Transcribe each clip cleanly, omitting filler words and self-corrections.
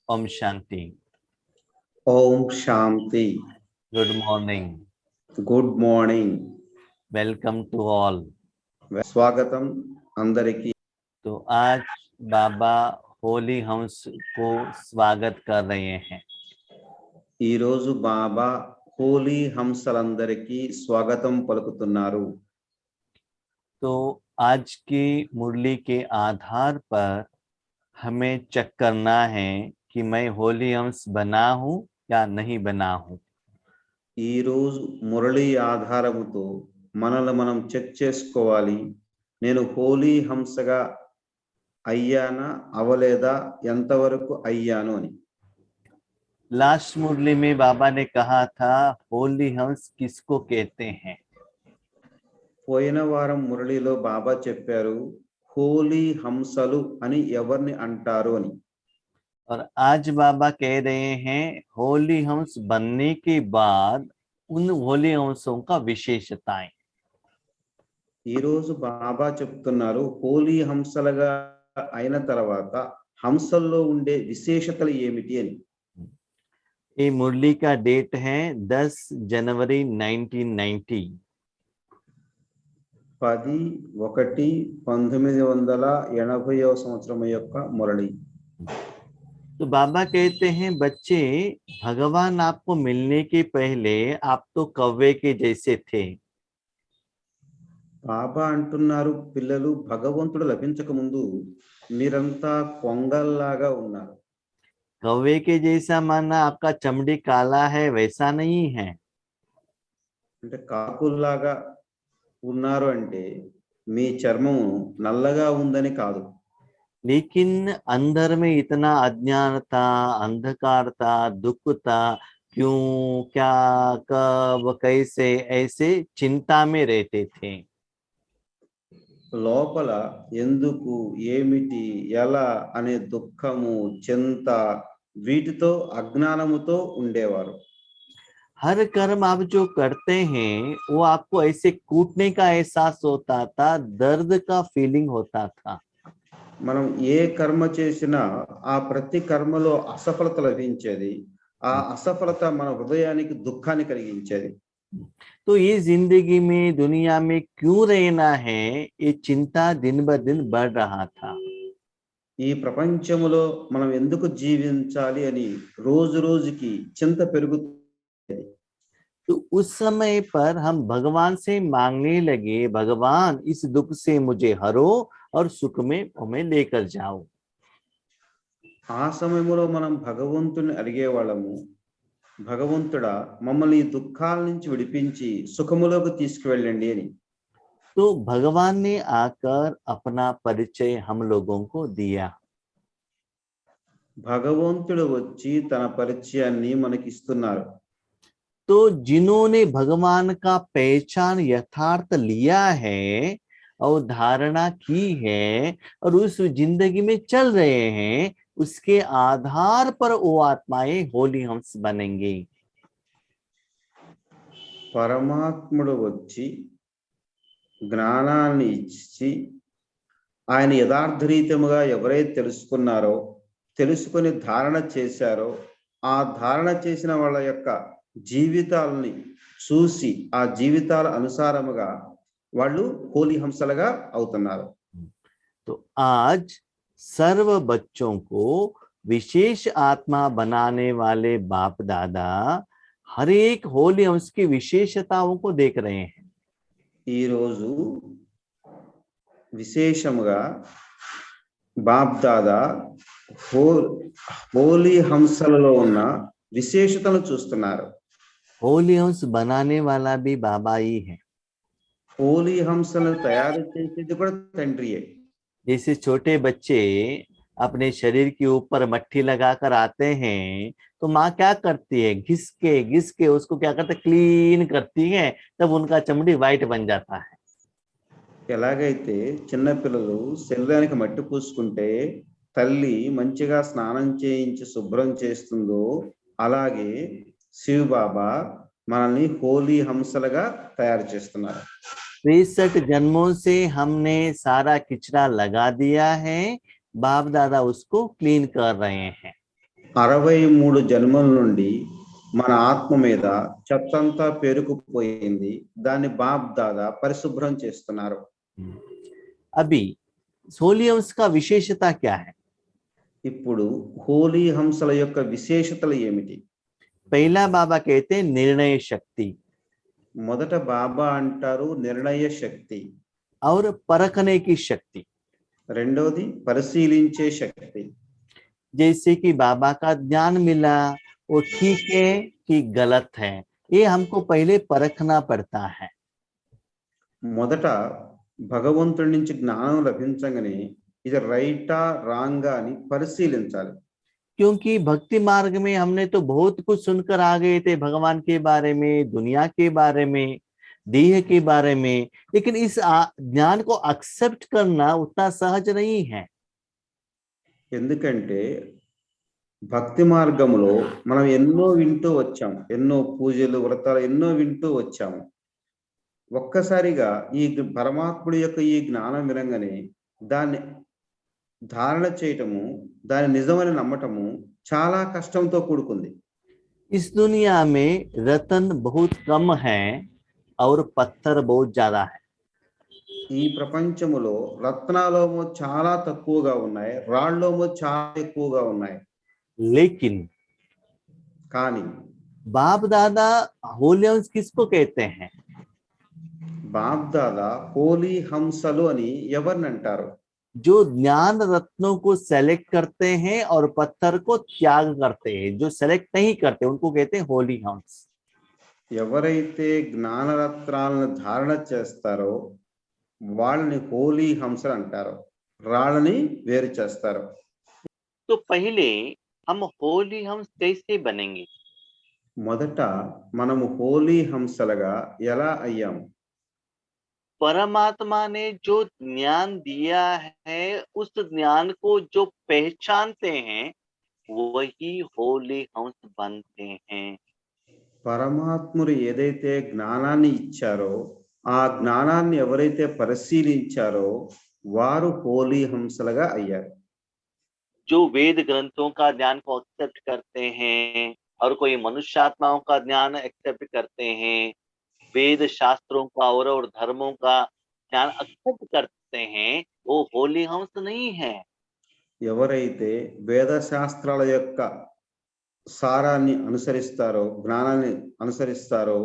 ओम शांति। ओम शांति। Good morning. Good morning. Welcome to all. स्वागतम अंदरिकी। तो आज बाबा होली हंस को स्वागत कर रहे हैं। ఈ రోజు బాబా హోలీ హంసలందరికీ స్వాగతం పలుకుతున్నారు। तो आज की मुरली के आधार पर हमें चेक करना है कि मैं होली हंस बना हूं या नहीं बना हूं। ఈ రోజు మురళి ఆధారముతో మనల్ని మనం చెక్ చేసుకోవాలి। నేను హోలీ హంసగా అయ్యానా అవలేదా, ఎంతవరకు అయ్యాను అని। लास्ट मुरली में बाबा ने कहा था होली हंस किसको कहते हैं। పోయిన వారం మురళిలో బాబా చెప్పారు హోలీ హంసలు అని ఎవరిని అంటారు అని। और आज बाबा कह रहे हैं होली हंस बनने के बाद उन होली हंसों का विशेषताएं। ఈ రోజు బాబా చెప్తున్నారు హోలీ హంసలుగా అయిన తర్వాత హంసల్లో ఉండే విశేషతలు ఏమిటి అని। ये मुरली का डेट है 10 जनवरी 1990। 10/1/1980 సంవత్సరం యొక్క మురళి। तो बाबा कहते हैं बच्चे भगवान आपको मिलने के पहले आप तो कौवे के जैसे थे। బాబా అంటున్నారు పిల్లలు భగవంతుడు లభించక ముందు మీరంతా కొంగల్లాగా ఉన్నారు। कौवे के जैसा माना आपका चमड़ी काला है वैसा नहीं है। అంటే కాకుల్లాగా ఉన్నారు అంటే మీ చర్మం నల్లగా ఉందని కాదు। लेकिन अंदर में इतना अज्ञान था, अंधकार था, दुख था, क्यों, क्या, कब, कैसे, ऐसे चिंता में रहते थे। లోపల ఎందుకు, ఏమిటి, ఎలా అనే దుఃఖము, చింత వీటితో అజ్ఞానముతో ఉండేవారు। हर कर्म आप जो करते हैं वो आपको ऐसे कूटने का एहसास होता था, दर्द का फीलिंग होता था। మనం ఏ కర్మ చేసినా ఆ ప్రతి కర్మలో అసఫలత లభించేది। ఆ అసఫలత మన హృదయానికి దుఃఖాన్ని కలిగించేది। तो ये जिंदगी में दुनिया में क्यों रहना है, ये चिंता दिन ब दिन बढ़ रहा था। ఈ ప్రపంచములో మనం ఎందుకు జీవించాలి అని రోజు రోజుకి చింత పెరుగుతుంది। तो उस समय पर हम भगवान से मांगने लगे, भगवान इस दुख से मुझे हरो और सुख में हमें लेकर जाओ। ఆ సమయంలో మనం భగవంతుని అడిగేవాళ్ళము, భగవంతుడా మమ్మల్ని ఈ దుఃఖాల నుంచి విడిపించి సుఖములోకి తీసుకువెళ్ళండి అని। तो भगवान ने आकर अपना परिचय हम लोगों को दिया। భగవంతుడు వచ్చి తన పరిచయాన్ని మనకి ఇస్తున్నారు। तो जिन्होंने भगवान का पहचान यथार्थ लिया है और धारणा की है और उस जिंदगी में चल रहे हैं, उसके आधार पर वो आत्माएं होली हंस बनेंगे। పరమాత్ముడు వచ్చి జ్ఞానాన్ని ఇచ్చి ఆయన యథార్థరీతముగా ఎవరైతే తెలుసుకున్నారో, తెలుసుకొని ధారణ చేశారో, ఆ ధారణ చేసిన వాళ్ళ యొక్క జీవితాలని చూసి ఆ జీవితాల అనుసారముగా వాళ్ళు హోలీ హంసలుగా అవుతున్నారు। तो आज सर्व बच्चों को विशेष आत्मा बनाने वाले बाप दादा हर एक होली हंस की विशेषताओं को देख रहे हैं। ఈ రోజు విశేషముగా బాప్ దాదా హోలీ హంసలలో ఉన్న విశేషతను చూస్తున్నారు। होली हंस बनाने वाला भी बाबा ही है। హోలీ హంసలను తయారు చేసేది కూడా తండ్రియే। जैसे छोटे बच्चे अपने शरीर के ऊपर मट्ठी लगाकर आते हैं तो माँ क्या करती है, घिस के उसको क्या करते, क्लीन करती है, तब उनका चमड़ी वाइट बन जाता है। ఎలాగైతే చిన్న పిల్లలు శరీరానికి మట్టి పూసుకుంటే తల్లి మంచిగా స్నానం చేయించి శుభ్రం చేస్తుందో, అలాగే శివ బాబా మనల్ని హోలీ హంసలుగా తయారు చేస్తున్నారు। 63 जन्मों से हमने सारा किचरा लगा दिया है, बाप दादा उसको क्लीन कर रहे हैं। 63 జన్మల నుండి మన ఆత్మ మీద చెత్తంతా పేరుకుపోయింది. దాన్ని బాప్ దాదా పరిశుభ్రం చేస్తున్నారు. अभी होली हंस का विशेषता क्या है? ఇప్పుడు హోలీ హంసల యొక్క విశేషతలు ఏమిటి? पहला बाबा कहते हैं निर्णय शक्ति మొదట బాబా అంటారు నిర్ణయ శక్తి, और परखने की शक्ति। రెండోది పరిశీలించే శక్తి. जैसे कि बाबा का ज्ञान मिला, वो ठीक है कि गलत है, ये हमको पहले परखना पड़ता है। మొదట భగవంతుడి నుంచి జ్ఞానం లభించగానే ఇది రైటా రాంగా అని పరిశీలించాలి. क्योंकि भक्ति मार्ग में हमने तो बहुत कुछ सुनकर आ गए थे भगवान के बारे में, दुनिया के बारे में, देह के बारे में, लेकिन इस ज्ञान को एक्सेप्ट करना उतना सहज नहीं है। ఎందుకంటే భక్తి మార్గంలో మనం ఎన్నో వింటూ వచ్చాము, ఎన్నో పూజలు వ్రతాలు ఎన్నో వింటూ వచ్చాము. ఒక్కసారిగా ఈ పరమాత్ముడి యొక్క ఈ జ్ఞానం వినంగానే దాన్ని ధారణ చేయటము, దాని నిజమని నమ్మటము చాలా కష్టంతో కూడుకుంది. इस दुनिया में रतन बहुत कम है और पत्थर बहुत ज्यादा है। ఈ ప్రపంచములో రత్నాలోమో చాలా తక్కువగా ఉన్నాయి, రాళ్ళలోమో చాలా ఎక్కువగా ఉన్నాయి. लेकिन కానీ बाप दादा होली हंस किसको कहते हैं? బాప్ దాదా హోలీ హంసలు అని ఎవరిని అంటారు? जो ज्ञान रत्नों को सेलेक्ट करते हैं और पत्थर को त्याग करते हैं। जो सेलेक्ट नहीं करते उनको कहते हैं होली हंस। ఎవరైతే జ్ఞానరత్నాలను ధారణ చేస్తారో వాళ్ళని హోలీ హంసలు అంటారు, రాళ్ళని వేరు చేస్తారు. तो पहले हम होली हंस कैसे बनेंगे? మొదట మనము హోలీ హంసలుగా ఎలా అయ్యాము? परमात्मा ने जो ज्ञान दिया है उस ज्ञान को जो पहचानते हैं वही होली हंस बनते हैं। పరమాత్ముడు ఏదైతే జ్ఞానాన్ని ఇచ్చారో ఆ జ్ఞానాన్ని ఎవరైతే పరిశీలించారో వారు హోలీ హంసలుగా అయ్యారు. जो वेद ग्रंथों का ज्ञान को एक्सेप्ट करते हैं और कोई मनुष्यात्माओं का ज्ञान एक्सेप्ट करते हैं, वेद शास्त्रों का और धर्मों का ज्ञान एक्सेप्ट करते हैं, वो होली हंस नहीं है। ఎవరైతే వేద శాస్త్రాల యొక్క సారాన్ని అనుసరిస్తారో, జ్ఞానాన్ని అనుసరిస్తారో,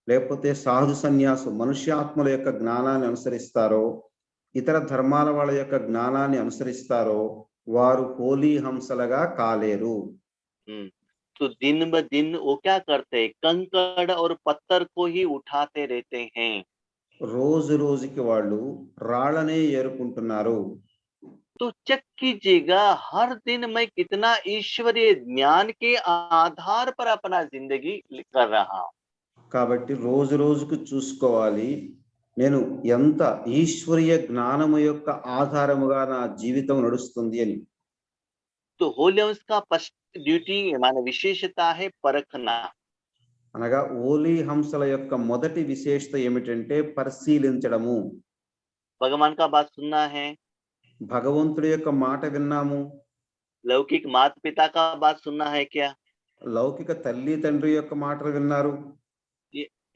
లేకపోతే సాధు సన్యాసు మనుష్యాత్మల యొక్క జ్ఞానాన్ని అనుసరిస్తారో, ఇతర ధర్మాల వాళ్ళ యొక్క జ్ఞానాన్ని అనుసరిస్తారో వారు హోలీ హంసలుగా కాలేరు. तो दिन ब दिन वो क्या करते हैं, कंकड़ और पत्थर को ही उठाते रहते हैं। రోజు రోజుకి వాళ్ళు రాళ్ళనే ఏరుకుంటున్నారు. तो चेक कीजिएगा हर दिन मैं कितना ईश्वरीय ज्ञान के आधार पर अपना जिंदगी कर रहा हूं। కాబట్టి రోజు రోజుకు చూసుకోవాలి నేను ఎంత ఈశ్వరీయ జ్ఞానము యొక్క ఆధారముగా నా జీవితం నడుస్తుంది అని. तो होली हंस का फर्स्ट ड्यूटी माने विशेषता है परखना। అనగా హోలీ హంసల యొక్క మొదటి విశేషత ఏమిటంటే పరిశీలించడము. भगवान का बात सुनना है, భగవంతుడి యొక్క మాట విన్నాము, लौकिक माता पिता का बात सुनना है क्या, లౌకిక తల్లి తండ్రి యొక్క మాటలు విన్నారు,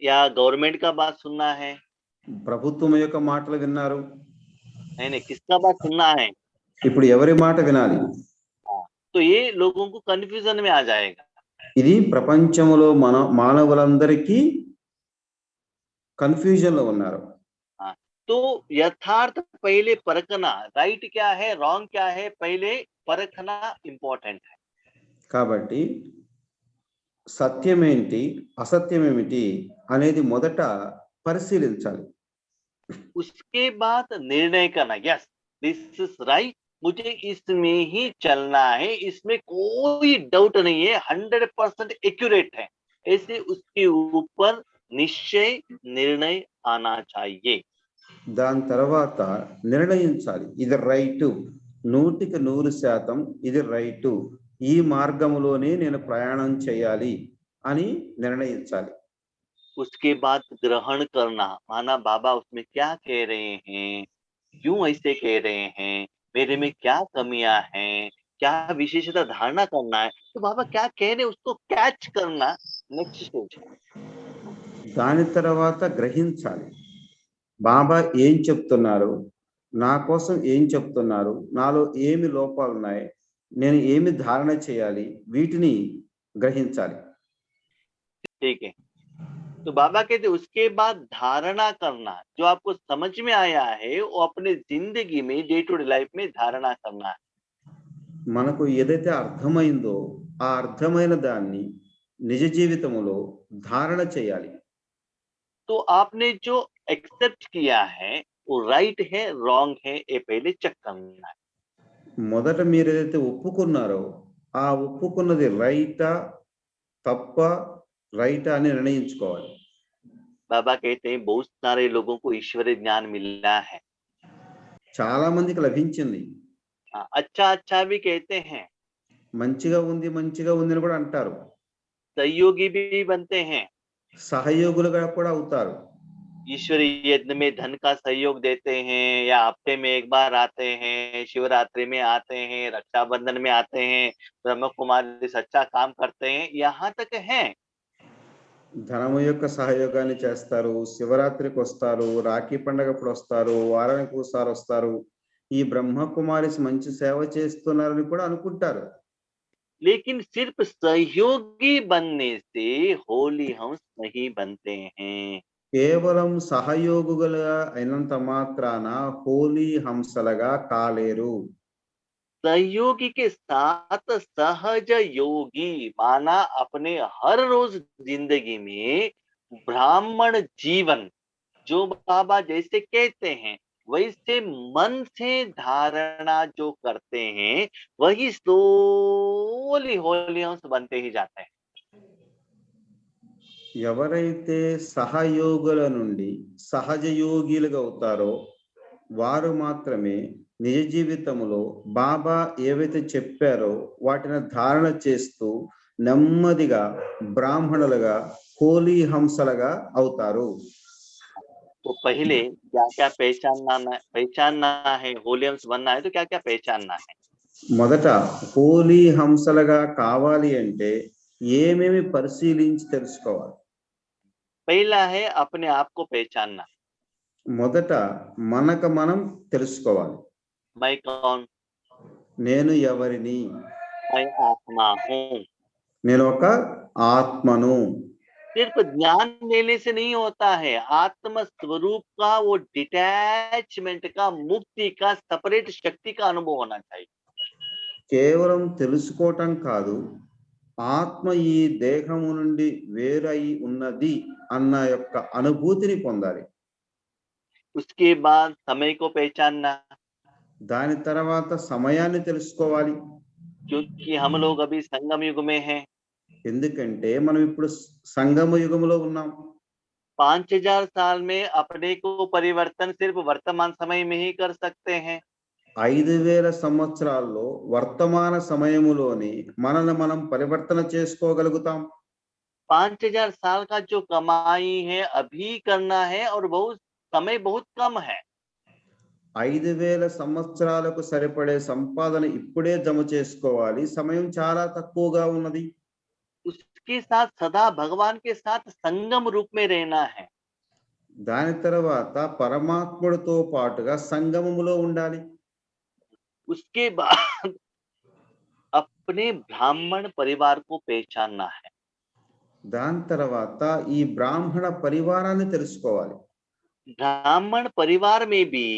या गवर्नमेंट का बात सुनना है, ప్రభుత్వం యొక్క మాటలు విన్నారు, नहीं किसका बात सुनना है? ఇప్పుడు ఎవరి మాట వినాలి? तो ये लोगों को कंफ्यूजन में आ जाएगा। ఇది ప్రపంచంలో మానవులందరికీ కన్ఫ్యూజన్ లో ఉన్నారు. तो यथार्थ पहले परखना, राइट क्या है रॉन्ग क्या है पहले परखना इंपॉर्टेंट है। కాబట్టి సత్యమేంటి అసత్యమేమిటి అనేది మొదట పరిశీలించాలి. उसके बाद निर्णय करना, यस दिस इज राइट, मुझे इसमें ही चलना है, इसमें कोई डाउट नहीं है, 100% एक्यूरेट है, ऐसे उसके ऊपर निश्चय निर्णय आना चाहिए। దాని తర్వాత నిర్ణయించాలి ఇది రైటు, 100% ఇది రైటు, ఈ మార్గంలోనే నేను ప్రయాణం చేయాలి అని నిర్ణయించాలి. उसके बाद ग्रहण करना, माना बाबा उसमें क्या कह रहे हैं, क्यों ऐसे कह रहे हैं, मेरे में क्या कमियां हैं, क्या विशेषता धारणा करना है, तो बाबा क्या कह रहे हैं उसको कैच करना नेक्स्ट स्टेज है। దాని తర్వాత గ్రహించాలి బాబా ఏం చెప్తున్నారు, నా కోసం ఏం చెప్తున్నారు, నాలో ఏమి లోపాలు ఉన్నాయి, నేను ఏమి ధారణ చేయాలి, వీటిని గ్రహించాలి. ठीक है, तो बाबा कहते उसके बाद धारणा करना, जो आपको समझ में आया है वो अपने जिंदगी में डे टू डे लाइफ में धारणा करना है। మనకు ఏదైతే అర్థమైందో ఆ అర్థమైన దాన్ని నిజ జీవితంలో ధారణ చేయాలి. तो आपने जो एक्सेप्ट किया है वो राइट है रॉन्ग है ये पहले चेक करना है। మొదట మీరు ఏదైతే ఒప్పుకున్నారో ఆ ఒప్పుకున్నది రైటా తప్ప రైటా అని నిర్ణయించుకోవాలి. बाबा कहते हैं बहुत सारे लोगों को ईश्वरीय ज्ञान मिला है। చాలా మందికి లభించింది, अच्छा अच्छा भी कहते हैं, మంచిగా ఉంది మంచిగా ఉంది అని కూడా అంటారు, सहयोगी भी बनते हैं, సహయోగులుగా కూడా అవుతారు. ईश्वरीय यज्ञ में धन का सहयोग देते हैं, या हफ्ते में एक बार आते हैं, शिवरात्रि में आते हैं, रक्षाबंधन में आते हैं, ब्रह्म कुमारी सच्चा काम करते हैं, यहाँ तक है। ధనము యొక్క సహయోగాన్ని చేస్తారు, శివరాత్రికి వస్తారు, రాఖీ పండగప్పుడు వస్తారు, వారానికి ఒకసారి వస్తారు, ఈ బ్రహ్మకుమారిస్ మంచి సేవ చేస్తున్నారని కూడా అనుకుంటారు. लेकिन सिर्फ सहयोगी बनने से होली हंस नहीं बनते हैं। కేవలం సహయోగులుగా అయినంత మాత్రాన హోలీ హంసలుగా కాలేరు. सहयोगी के साथ सहज योगी माना अपने हर रोज जिंदगी में ब्राह्मण जीवन, जो बाबा जैसे कहते हैं वैसे मन से धारणा जो करते हैं वही स्लोली होली हंस बनते ही जाते हैं। ఎవరైతే సహయోగుల నుండి సహజ యోగిలుగా అవుతారో వారు మాత్రమే నిజ జీవితంలో బాబా ఏవైతే చెప్పారో వాటిని ధారణ చేస్తూ నెమ్మదిగా బ్రాహ్మణులుగా హోలీ హంసలుగా అవుతారు. तो पहले क्या क्या पहचानना है, होली हंस बनना है तो क्या क्या पहचानना है। మొదట హోలీ హంసలుగా కావాలి అంటే ఏమేమి పరిశీలించి తెలుసుకోవాలి. पहला है अपने आप को पहचानना। మొదట మనకు మనం తెలుసుకోవాలి. मैं कौन, నేను ఎవరిని, मैं आत्मा हूँ। నేను ఒక ఆత్మను. सिर्फ ज्ञान लेने से नहीं होता है, आत्म स्वरूप का वो डिटैचमेंट का, मुक्ति का, सेपरेट शक्ति का अनुभव होना चाहिए। కేవలం తెలుసుకోవటం కాదు, ఆత్మ ఈ దేహము నుండి వేరై ఉన్నది అన్న యొక్క అనుభూతిని పొందాలి. उसके बाद समय को पहचानना, దాని తర్వాత సమయాన్ని తెలుసుకోవాలి. क्योंकि हम लोग अभी संगम युग में हैं। ఎందుకంటే మనం ఇప్పుడు సంగమ యుగంలో ఉన్నాం. 5000 साल में अपने को परिवर्तन सिर्फ वर्तमान समय में ही कर सकते हैं। 5000 సంవత్సరాల్లో వర్తమాన సమయములోని మనల్ని మనం పరివర్తన చేసుకోగలుగుతాం. 5000 साल का जो कमाई है अभी करना है, और बहुत समय बहुत कम है। 5000 సంవత్సరాలకు సరిపడే సంపాదన ఇప్పుడే జమ చేసుకోవాలి, సమయం చాలా తక్కువగా ఉన్నది. उसके साथ सदा भगवान के साथ संगम रूप में रहना है। దాని తర్వాత పరమాత్ముడితో పాటుగా సంగమములో ఉండాలి. उसके बाद अपने ब्राह्मण परिवार को पहचानना है। దాని తర్వాత ఈ బ్రాహ్మణ పరివారాన్ని తెలుసుకోవాలి. ब्राह्मण परिवार में भी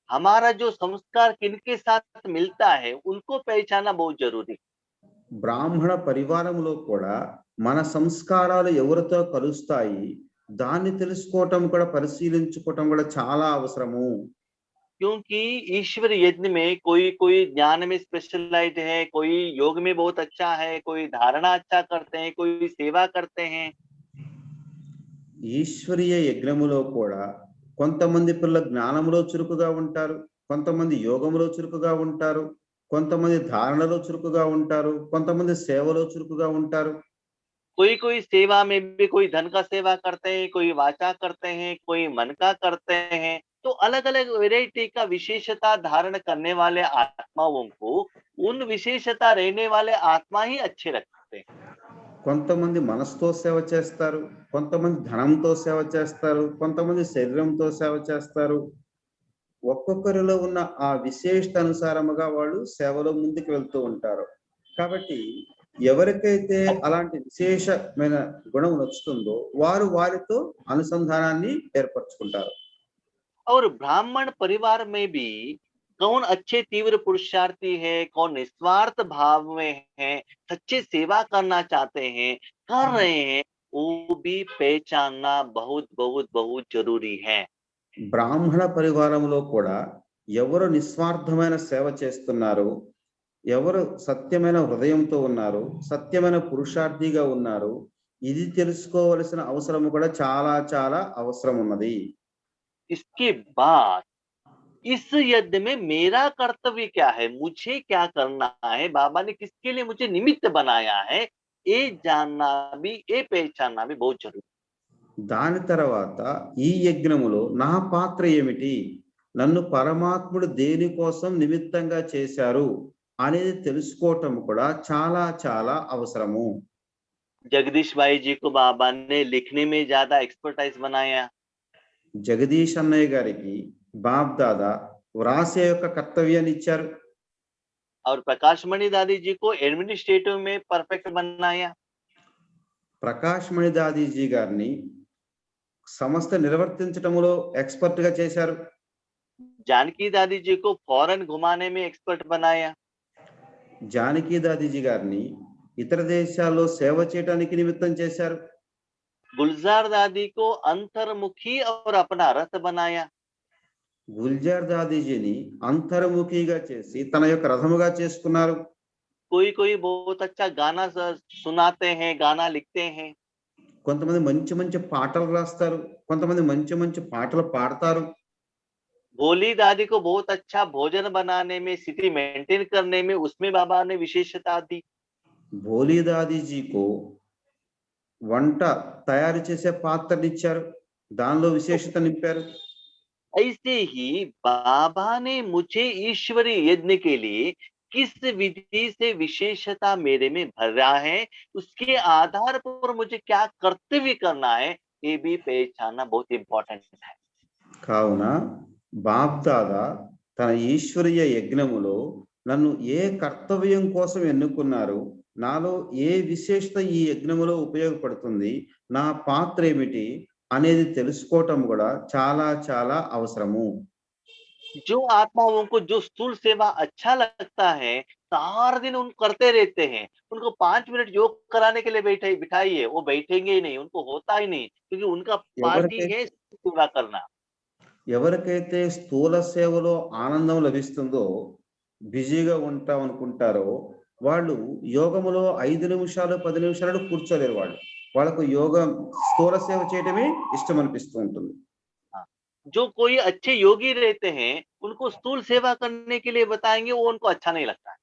हमारा जो संस्कार किनके साथ मिलता है उनको पहचानना बहुत जरूरी है। బ్రాహ్మణ పరివారంలో కూడా మన సంస్కారాలు ఎవరితో కలుస్తాయి, దాన్ని తెలుసుకోవటం కూడా పరిశీలించుకోవటం కూడా చాలా అవసరము. क्योंकि ईश्वर यज्ञ में कोई कोई ज्ञान में स्पेशलाइज्ड है, कोई योग में बहुत अच्छा है, कोई धारणा अच्छा करते हैं, कोई सेवा करते हैं। ఈశ్వరీయ యజ్ఞములో కూడా కొంతమంది పిల్లలు జ్ఞానములో చురుకుగా ఉంటారు, కొంతమంది యోగములో చురుకుగా ఉంటారు, కొంతమంది ధారణలో చురుకుగా ఉంటారు, కొంతమంది సేవలో చురుకుగా ఉంటారు. कोई कोई सेवा में भी कोई धन का सेवा करते हैं, कोई वाचा करते हैं, कोई मन का करते हैं। तो अलग अलग वैरायटी का विशेषता धारण करने वाले आत्माओं को उन विशेषता रहने वाले आत्मा ही अच्छे लगते हैं। కొంతమంది మనసుతో సేవ చేస్తారు, కొంతమంది ధనంతో సేవ చేస్తారు, కొంతమంది శరీరంతో సేవ చేస్తారు. ఒక్కొక్కరిలో ఉన్న ఆ విశేషత అనుసారముగా వాళ్ళు సేవలో ముందుకు వెళ్తూ ఉంటారు. కాబట్టి ఎవరికైతే అలాంటి విశేషమైన గుణం నచ్చుతుందో వారు వారితో అనుసంధానాన్ని ఏర్పరచుకుంటారు. और ब्राह्मण परिवार में भी कौन अच्छे तीव्र पुरुषार्थी है, कौन निस्वार्थ भाव में है, सच्चे सेवा करना चाहते हैं, कर रहे हैं, वो भी पहचानना बहुत बहुत बहुत जरूरी है। బ్రాహ్మణ పరివారంలో కూడా ఎవరు నిస్వార్థమైన సేవ చేస్తున్నారు, ఎవరు సత్యమైన హృదయంతో ఉన్నారు, సత్యమైన పురుషార్థిగా ఉన్నారు, ఇది తెలుసుకోవలసిన అవసరం కూడా చాలా చాలా అవసరం ఉన్నది. इसके बाद इस यज्ञ में मेरा कर्तव्य क्या है, मुझे क्या करना है, बाबा ने किसके लिए मुझे निमित्त बनाया है, ये जानना भी, ये पहचानना भी बहुत जरूरी। దాని తర్వాత ఈ యజ్ఞములో నా పాత్ర ఏమిటి, నన్ను పరమాత్ముడు దేనికోసం నిమిత్తంగా చేశారు అనేది తెలుసుకోవటం కూడా చాలా చాలా అవసరము. जगदीश भाई जी को बाबा ने लिखने में ज्यादा एक्सपर्टाइज बनाया, జగదీష్ అన్నయ్య గారికి బాప్ దాదా వ్రాసే యొక్క కర్తవ్యాన్ని ఇచ్చారు. और प्रकाश मणि दादी जी को एडमिनिस्ट्रेटिव में परफेक्ट बनाया, ప్రకాష్ మణి దాదీజీ గారిని సంస్థ నిర్వర్తించటములో ఎక్స్పర్ట్ గా చేశారు. जानकी दादी जी को फॉरेन घुमाने में एक्सपर्ट बनाया, జానకి దాదీజీ గారిని ఇతర దేశాల్లో సేవ చేయడానికి నిమిత్తం చేశారు. गुलजार दादी को अंतर्मुखी और अपना रथ बनाया, గుల్జార్ దాదీజీని అంతర్ముఖిగా చేసి తన యొక్క రథముగా చేసుకున్నారు. कोई कोई बहुत अच्छा गाना सुनाते हैं, गाना लिखते हैं, కొంతమంది మంచి మంచి పాటలు రాస్తారు, కొంతమంది మంచి మంచి పాటలు పాడతారు. भोली दादी को बहुत अच्छा भोजन बनाने में, स्थिति मेंटेन करने में, उसमें बाबा ने विशेषता दी। భోలీ దాదీజీకు వంట తయారు చేసే పాత్రనిచ్చారు, దానిలో విశేషత నింపారు. ऐसे ही बाबा ने मुझे ईश्वरीय यज्ञ के लिए किस विधि से विशेषता मेरे में भर रहा है, उसके आधार पर मुझे क्या कर्तव्य करना है, ये भी पहचानना बहुत इंपॉर्टेंट है। కావున బాప్ దాదా తన ఈశ్వరీయ యజ్ఞములో నన్ను ఏ కర్తవ్యం కోసం ఎన్నుకున్నారు, నాలో ఏ విశేషత ఈ యజ్ఞములో ఉపయోగపడుతుంది, నా పాత్ర ఏమిటి అనేది తెలుసుకోవటం కూడా చాలా చాలా అవసరము. जो आत्माओं को जो स्थूल सेवा अच्छा लगता है, सारा दिन उन करते रहते हैं, उनको 5 मिनट योग कराने के लिए बिठाइए, वो बैठेंगे ही नहीं, उनको होता ही नहीं, क्योंकि उनका पार्ट ही ఎవరికై है सेवा करना। ఎవరికైతే స్థూల సేవలో ఆనందం లభిస్తుందో, బిజీగా ఉంటాం అనుకుంటారో, వాళ్ళు యోగములో 5 నిమిషాలు 10 నిమిషాలు కూర్చోలేరు. వాళ్ళకు యోగం స్థూల సేవ చేయటమే ఇష్టం అనిపిస్తూ ఉంటుంది. जो कोई अच्छे योगी रहते हैं, उनको स्थूल सेवा करने के लिए बताएंगे, वो उनको अच्छा नहीं लगता है।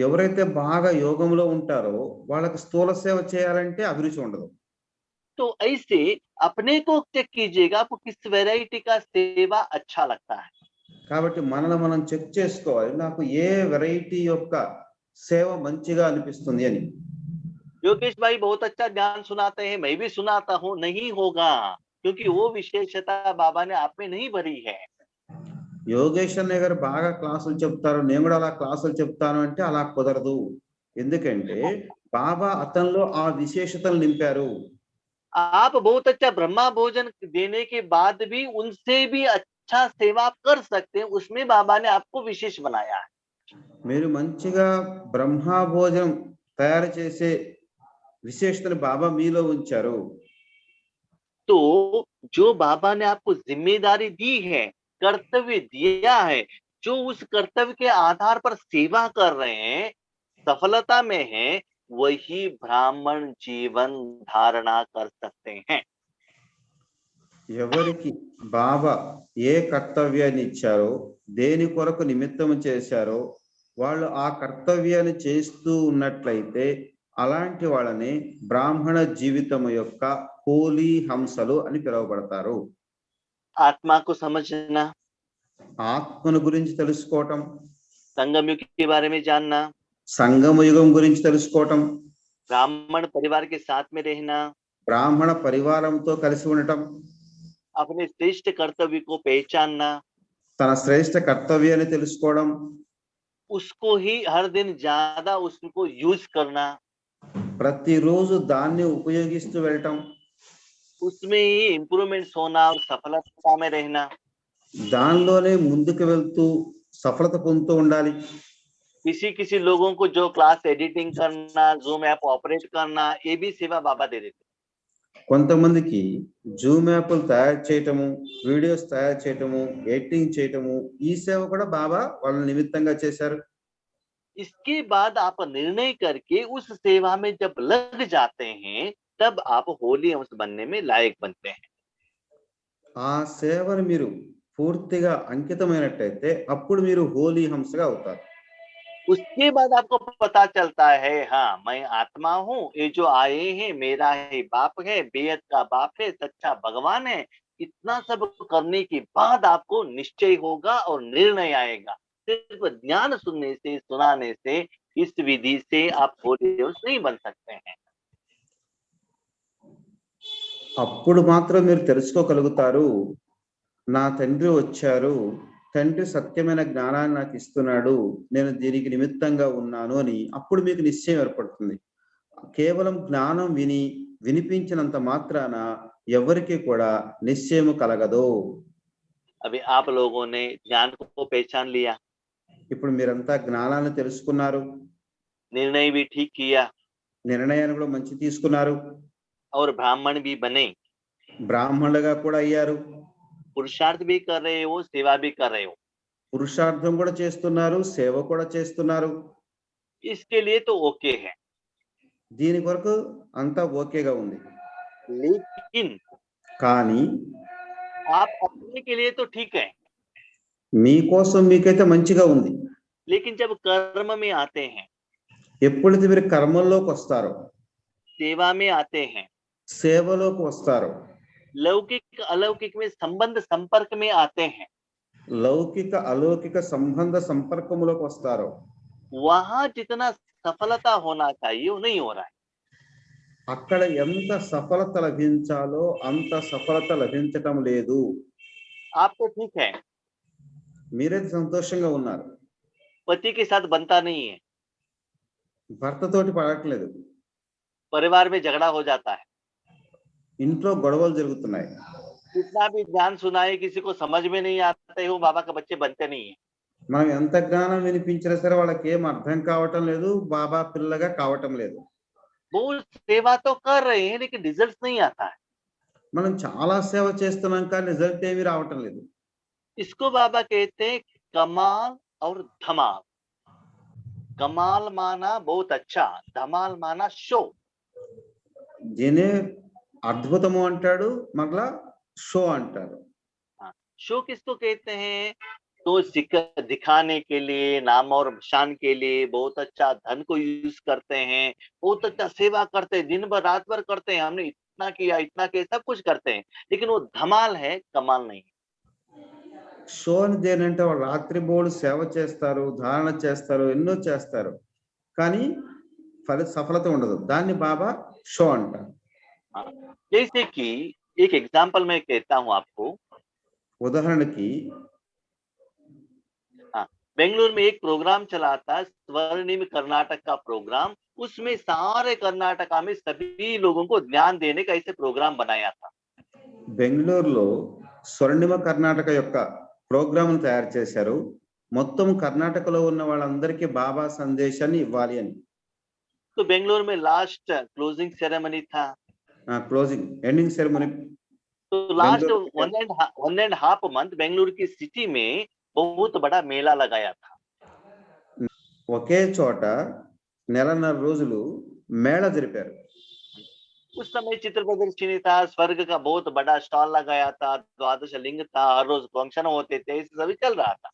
ఎవరైతే బాగా యోగంలో ఉంటారో వాళ్ళకి స్థూల సేవ చేయాలంటే అభిరుచి ఉండదు. तो ऐसे अपने को चेक कीजिएगा, आपको किस वैरायटी का सेवा अच्छा लगता है। కాబట్టి మనల్ని మనం చెక్ చేసుకోవాలి, నాకు ఏ వెరైటీ యొక్క సేవ మంచిగా అనిపిస్తుంది అని. योगेश भाई बहुत अच्छा ज्ञान सुनाते हैं, मैं भी सुनाता हूँ, नहीं होगा, क्योंकि वो विशेषता बाबा ने आप में नहीं भरी है। యోగేష్ అన్నయ్య గారు బాగా క్లాసులు చెప్తారు, నేను కూడా అలా క్లాసులు చెప్తాను అంటే అలా కుదరదు. ఎందుకంటే బాబా అతనిలో ఆ విశేషతలు నింపారు. आप बहुत अच्छा ब्रह्मा भोजन देने के बाद भी उनसे भी अच्छा सेवा कर सकते हैं, उसमें बाबा ने आपको विशेष बनाया है। మీరు మంచిగా బ్రహ్మా భోజనం తయారు చేసే విశేషతను బాబా మీలో ఉంచారు. तो जो बाबा ने आपको जिम्मेदारी दी है, कर्तव्य दिया है, जो उस कर्तव्य के आधार पर सेवा कर रहे हैं, सफलता में हैं, वही ब्राह्मण जीवन धारणा कर सकते हैं। ఎవరికి బాబా ఏ కర్తవ్యాన్ని ఇచ్చారో, దేని కొరకు నిమిత్తము చేశారో, వాళ్ళు ఆ కర్తవ్యాన్ని చేస్తూ ఉన్నట్లయితే అలాంటి వాళ్ళని బ్రాహ్మణ జీవితము యొక్క హోలీ హంసలు అని పిలువబడతారు. आत्मा को समझना, ఆత్మను గురించి తెలుసుకోవటం, संगम युग के बारे में जानना, సంగమ యుగం గురించి తెలుసుకోవటం, ब्राह्मण परिवार के साथ में रहना, బ్రాహ్మణ పరివారంతో కలిసి ఉండటం, अपने श्रेष्ठ कर्तव्य को पहचानना, తన శ్రేష్ఠ కర్తవ్యాన్ని తెలుసుకోవడం, उसको ही हर दिन ज्यादा उसको यूज करना, ప్రతిరోజు దాన్ని ఉపయోగిస్తూ వెళ్ళటం, उसमें ही इम्प्रूवमेंट्स होना और सफलता में रहना। దానిలోనే ముందుకు వెళ్తూ సఫలత పొందుతూ ఉండాలి. किसी किसी लोगों को जो क्लास एडिटिंग करना, जूम ऐप ऑपरेट करना, ये भी सेवा बाबा दे देते। కొంతమందికి జూమ్ యాప్లు తయారు చేయటము, వీడియోస్ తయారు చేయటము, ఎడిటింగ్ చేయటము, ఈ సేవ కూడా బాబా వాళ్ళ నిమిత్తంగా చేశారు. इसके बाद आप निर्णय करके उस सेवा में जब लग जाते हैं, तब आप होली अंश बनने में लायक बनते हैं। ఆ సేవను మీరు పూర్తిగా అంకితమైనట్టయితే అప్పుడు మీరు హోలీ హంసగా అవుతారు. उसके बाद आपको पता चलता है, हाँ मैं आत्मा हूँ, ये जो आए हैं मेरा ही बाप है, बेहद का बाप है, सच्चा भगवान है। इतना सब करने के बाद आपको निश्चय होगा और निर्णय आएगा। सिर्फ ज्ञान सुनने से, सुनाने से, इस विधि से आप होली अंश नहीं बन सकते हैं। అప్పుడు మాత్రం మీరు తెలుసుకోగలుగుతారు, నా తండ్రి వచ్చారు, తండ్రి సత్యమైన జ్ఞానాన్ని నాకు ఇస్తున్నాడు, నేను దీనికి నిమిత్తంగా ఉన్నాను అని అప్పుడు మీకు నిశ్చయం ఏర్పడుతుంది. కేవలం జ్ఞానం వినిపించినంత మాత్రాన ఎవరికి కూడా నిశ్చయము కలగదు. अभी आप लोगों ने ज्ञान को पहचान लिया, ఇప్పుడు మీరంతా జ్ఞానాన్ని తెలుసుకున్నారు, निर्णय भी ठीक किया నిర్ణయాన్ని కూడా మంచి తీసుకున్నారు, और ब्राह्मण भी बने, బ్రాహ్మణులుగా కూడా అయ్యారు, पुरुषार्थ भी कर रहे हो, सेवा भी कर रहे हो। పురుషార్థం కూడా చేస్తున్నారు, సేవ కూడా చేస్తున్నారు. इसके लिए तो ओके है, దీని కొరకు అంతా ఓకేగా ఉంది. लेकिन కానీ आप अपने के लिए तो ठीक है, మీకోసం మీకైతే మంచిగా ఉంది. लेकिन जब कर्म में आते हैं, ఎప్పుడైతే మీరు కర్మల్లోకి వస్తారో, सेवा में आते हैं, సేవలోకి వస్తారో, लौकिक अलौकिक में संबंध संपर्क में आते हैं, లౌకిక అలౌకిక సంబంధ సంపర్కములోకి వస్తారో, वहां जितना सफलता होना चाहिए वो नहीं हो रहा है। అక్కడ ఎంత సఫలత లభించాలో అంత సఫలత లభించటం లేదు. आप तो ठीक है, మీరైతే సంతోషంగా ఉన్నారు, पति के साथ बनता नहीं है, భర్తతోటి పడట్లేదు, परिवार में झगड़ा हो जाता है, ఇంట్లో గొడవలు జరుగుతున్నాయి. कितना भी ज्ञान सुनाए किसी को समझ में नहीं आते हो, बाबा का बच्चे बनते नहीं है। మనం ఎంత జ్ఞానం వినిపించినా సరే వాళ్ళకి ఏం అర్థం కావటం లేదు, బాబా పిల్లగా కావటం లేదు. वो सेवा तो कर रहे हैं लेकिन रिजल्ट नहीं आता है। మనం చాలా సేవ చేస్తున్నాం కానీ రిజల్ట్ ఏమీ రావటం లేదు. इसको बाबा कहते हैं कमाल और धमाल। कमाल माना बहुत अच्छा, धमाल माना शो। దీనే అద్భుతము అంటాడు, మరలా షో అంటారు. शो किसको कहते हैं? तो दिखाने के लिए, नाम और शान के लिए बहुत अच्छा धन को यूज करते हैं, बहुत अच्छा सेवा करते हैं, दिन भर रात भर करते हैं, हमने इतना किया सब कुछ करते हैं, लेकिन वो धमाल है, कमाल नहीं। షో అని దేనంటే వాళ్ళు రాత్రి బోడు సేవ చేస్తారు, ధారణ చేస్తారు, ఎన్నో చేస్తారు, కానీ సఫలత ఉండదు. దాన్ని బాబా షో అంటారు. जैसे कि एक एग्जाम्पल मैं कहता हूँ आपको, ఉదాహరణకి बेंगलुरु में एक प्रोग्राम चला था, स्वर्णिम कर्नाटक का प्रोग्राम। उसमें सारे कर्नाटका में सभी लोगों को ज्ञान देने का ऐसे प्रोग्राम बनाया था। బెంగళూరులో స్వర్ణిమ కర్ణాటక యొక్క ప్రోగ్రామ్ తయారు చేశారు. మొత్తం కర్ణాటకలో ఉన్న వాళ్ళందరికీ బాబా సందేశాన్ని ఇవ్వాలి అని. तो बेंगलुरु में लास्ट क्लोजिंग सेरेमनी था, क्लोजिंग एंडिंग सेरेमनी। तो लास्ट 1.5 मंथ बेंगलुरु की सिटी में बहुत बड़ा मेला लगाया था। ఒకే చోట నెలన్నర రోజులు మేళా జరిపారు. उस समय चित्र प्रदर्शनी था, स्वर्ग का बहुत बड़ा स्टॉल लगाया था, 12 लिंग था, हर रोज फंक्शन होते थे, सभी चल रहा था।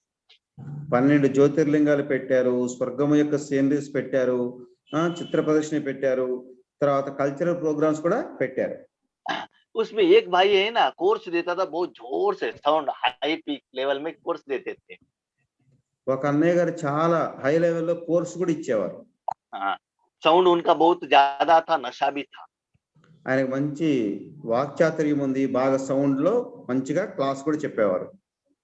12 జ్యోతిర్లింగాలు పెట్టారు, స్వర్గము యొక్క సీనరీస్ పెట్టారు, చిత్ర ప్రదర్శన పెట్టారు, తర్వాత కల్చరల్ ప్రోగ్రామ్స్ కూడా పెట్టారు. उसमें एक भाई है ना, कोर्स देता था, बहुत जोर से साउंड हाई पीक लेवल में कोर्स देते थे। ఒక అన్నయ్య గారు చాలా హై లెవెల్లో కోర్స్ కూడా ఇచ్చేవారు. हाँ, साउंड उनका बहुत ज्यादा था, नशा भी था। ఆయనకు మంచి వాక్చాతుర్యం ఉంది, బాగా సౌండ్ లో మంచిగా క్లాస్ కూడా చెప్పేవారు.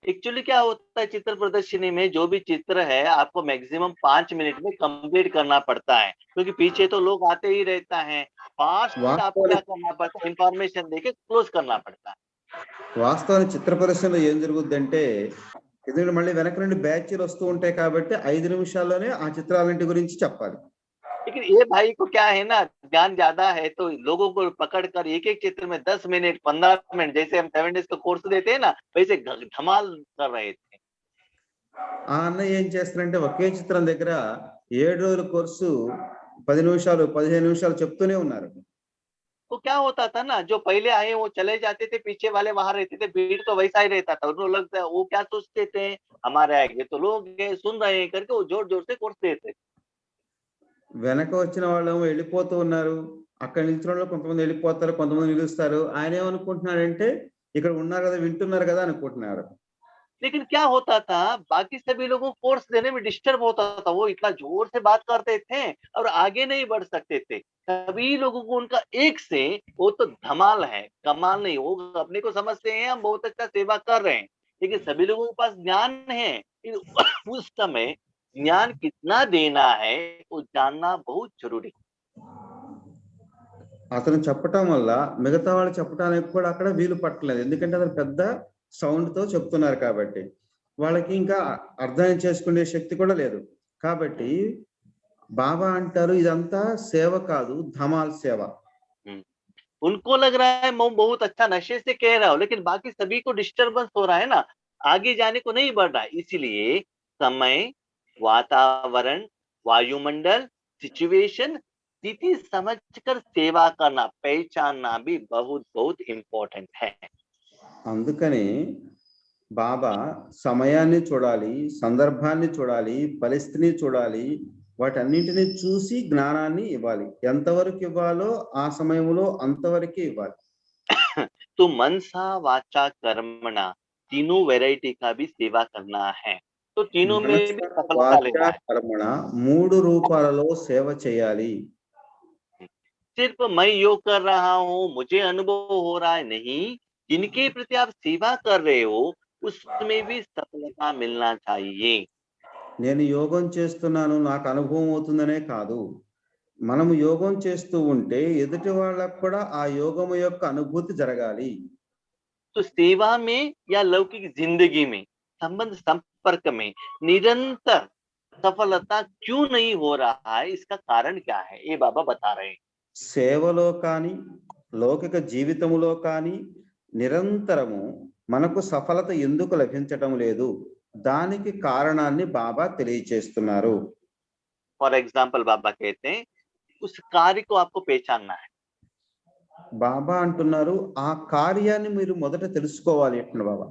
एक्चुअली क्या होता है, चित्र प्रदर्शनी में जो भी चित्र है आपको मैक्सिमम 5 मिनट में कंप्लीट करना पड़ता है, क्योंकि पीछे तो लोग आते ही रहता है। फास्ट आपको क्या వాస్తవానికి करना पड़ता है, इंफॉर्मेशन देके क्लोज करना पड़ता है। వాస్తవానికి చిత్ర ప్రదర్శనలో ఏం జరుగుద్దంటే, ఎందుకంటే మళ్ళీ వెనక నుండి బ్యాచ్లు వస్తూ ఉంటాయి కాబట్టి 5 నిమిషాల్లోనే ఆ చిత్రాలన్నిటి గురించి చెప్పాలి. लेकिन ये भाई को क्या है ना, ज्ञान ज्यादा है, तो लोगों को पकड़ कर एक एक चित्र में 10 मिनट 15 मिनट, जैसे हम 7 डेज का कोर्स देते हैं ना, वैसे धमाल कर रहे थे। ఆ అన్నయ్య ఏం చేస్తారంటే ఒకే చిత్రం దగ్గర 7 రోజుల కోర్సు 10 నిమిషాలు 15 నిమిషాలు చెప్తూనే ఉన్నారు. तो क्या होता था ना, जो पहले आए वो चले जाते थे, पीछे वाले वहां रहते थे, भीड़ तो वैसा ही रहता था। उनको लगता है, वो क्या सोचते थे, हमारे आगे तो लोग हैं, सुन रहे हैं करके वो जोर जोर से कोर्स देते थे। వెనక వచ్చిన వాళ్ళేమో వెళ్ళిపోతూ ఉన్నారు. అక్కడ నిల్చున్న వాళ్ళు కొంతమంది వెళ్ళిపోతారు, కొంతమంది నిలుస్తారు. ఆయన ఏమనుకుంటున్నాడంటే ఇక్కడ ఉన్నారు కదా, వింటున్నారు కదా అనుకుంటున్నారు. लेकिन क्या होता था, बाकी सभी लोगों को कोर्स देने में डिस्टर्ब होता था। वो इतना जोर से बात करते थे और आगे नहीं बढ़ सकते थे। सभी लोगों को उनका एक से वो तो धमाल है, कमाल नहीं। वो अपने को समझते हैं हम बहुत अच्छा सेवा कर रहे हैं, लेकिन सभी लोगों के पास ज्ञान है। उस समय ज्ञान कितना देना है वो जानना बहुत जरूरी। అతను చెప్పటం వల్ల మిగతా వాళ్ళు చెప్పడానికి కూడా అక్కడ వీలు పట్టలేదు. ఎందుకంటే అతను పెద్ద సౌండ్ తో చెప్తున్నారు కాబట్టి. వాళ్ళకి ఇంకా అర్థం చేసుకునే శక్తి కూడా లేదు. కాబట్టి బాబా అంటారు ఇదంతా సేవ కాదు, ధమాల్ సేవ. उनको लग रहा है मैं बहुत अच्छा नशे से कह रहा हूँ, लेकिन बाकी सभी को डिस्टरबेंस हो रहा है ना, आगे जाने को नहीं बढ़ रहा है। इसीलिए समय, वातावरण, वायुमंडल, सिचुएशन, स्थिति समझकर सेवा करना, पहचानना भी बहुत बहुत इम्पोर्टेंट है। అందుకని బాబా సమయాన్ని చూడాలి, సందర్భాన్ని చూడాలి, పరిస్థితిని చూడాలి, వాటన్నింటినీ చూసి జ్ఞానాన్ని ఇవ్వాలి. ఎంతవరకు ఇవ్వాలో ఆ సమయంలో అంతవరకే ఇవ్వాలి. तो मनसा वाचा कर्मणा तीनों वैरायटी का भी सेवा करना है, तो तीनों में మనస भी सफलता వాచ लेना है। కర్మణ 3 రూపాలలో సేవ చేయాలి. सिर्फ मैं योग कर रहा हूँ, मुझे अनुभव हो रहा है, नहीं। जिनके प्रति आप सेवा कर रहे हो उसमें भी सफलता मिलना चाहिए। నేను యోగం చేస్తున్నాను నాకు అనుభవం అవుతుందనే కాదు. మనము యోగం చేస్తూ ఉంటే ఎదుటి వాళ్ళకు కూడా ఆ యోగము యొక్క అనుభూతి జరగాలి. तो सेवा में या लौकिक जिंदगी में, संबंध संपर्क में निरंतर सफलता क्यों नहीं हो रहा है, इसका कारण क्या है, ये बाबा बता रहे हैं। సేవలో కానీ లౌకిక జీవితములో కానీ నిరంతరము మనకు సఫలత ఎందుకు లభించటం లేదు, దానికి కారణాన్ని బాబా తెలియచేస్తున్నారు. फॉर एग्जाम्पल बाबा कहते हैं उस कार्य को आपको पहचानना है। బాబా అంటున్నారు ఆ కార్యాన్ని మీరు మొదట తెలుసుకోవాలి అంటున్నారు బాబా.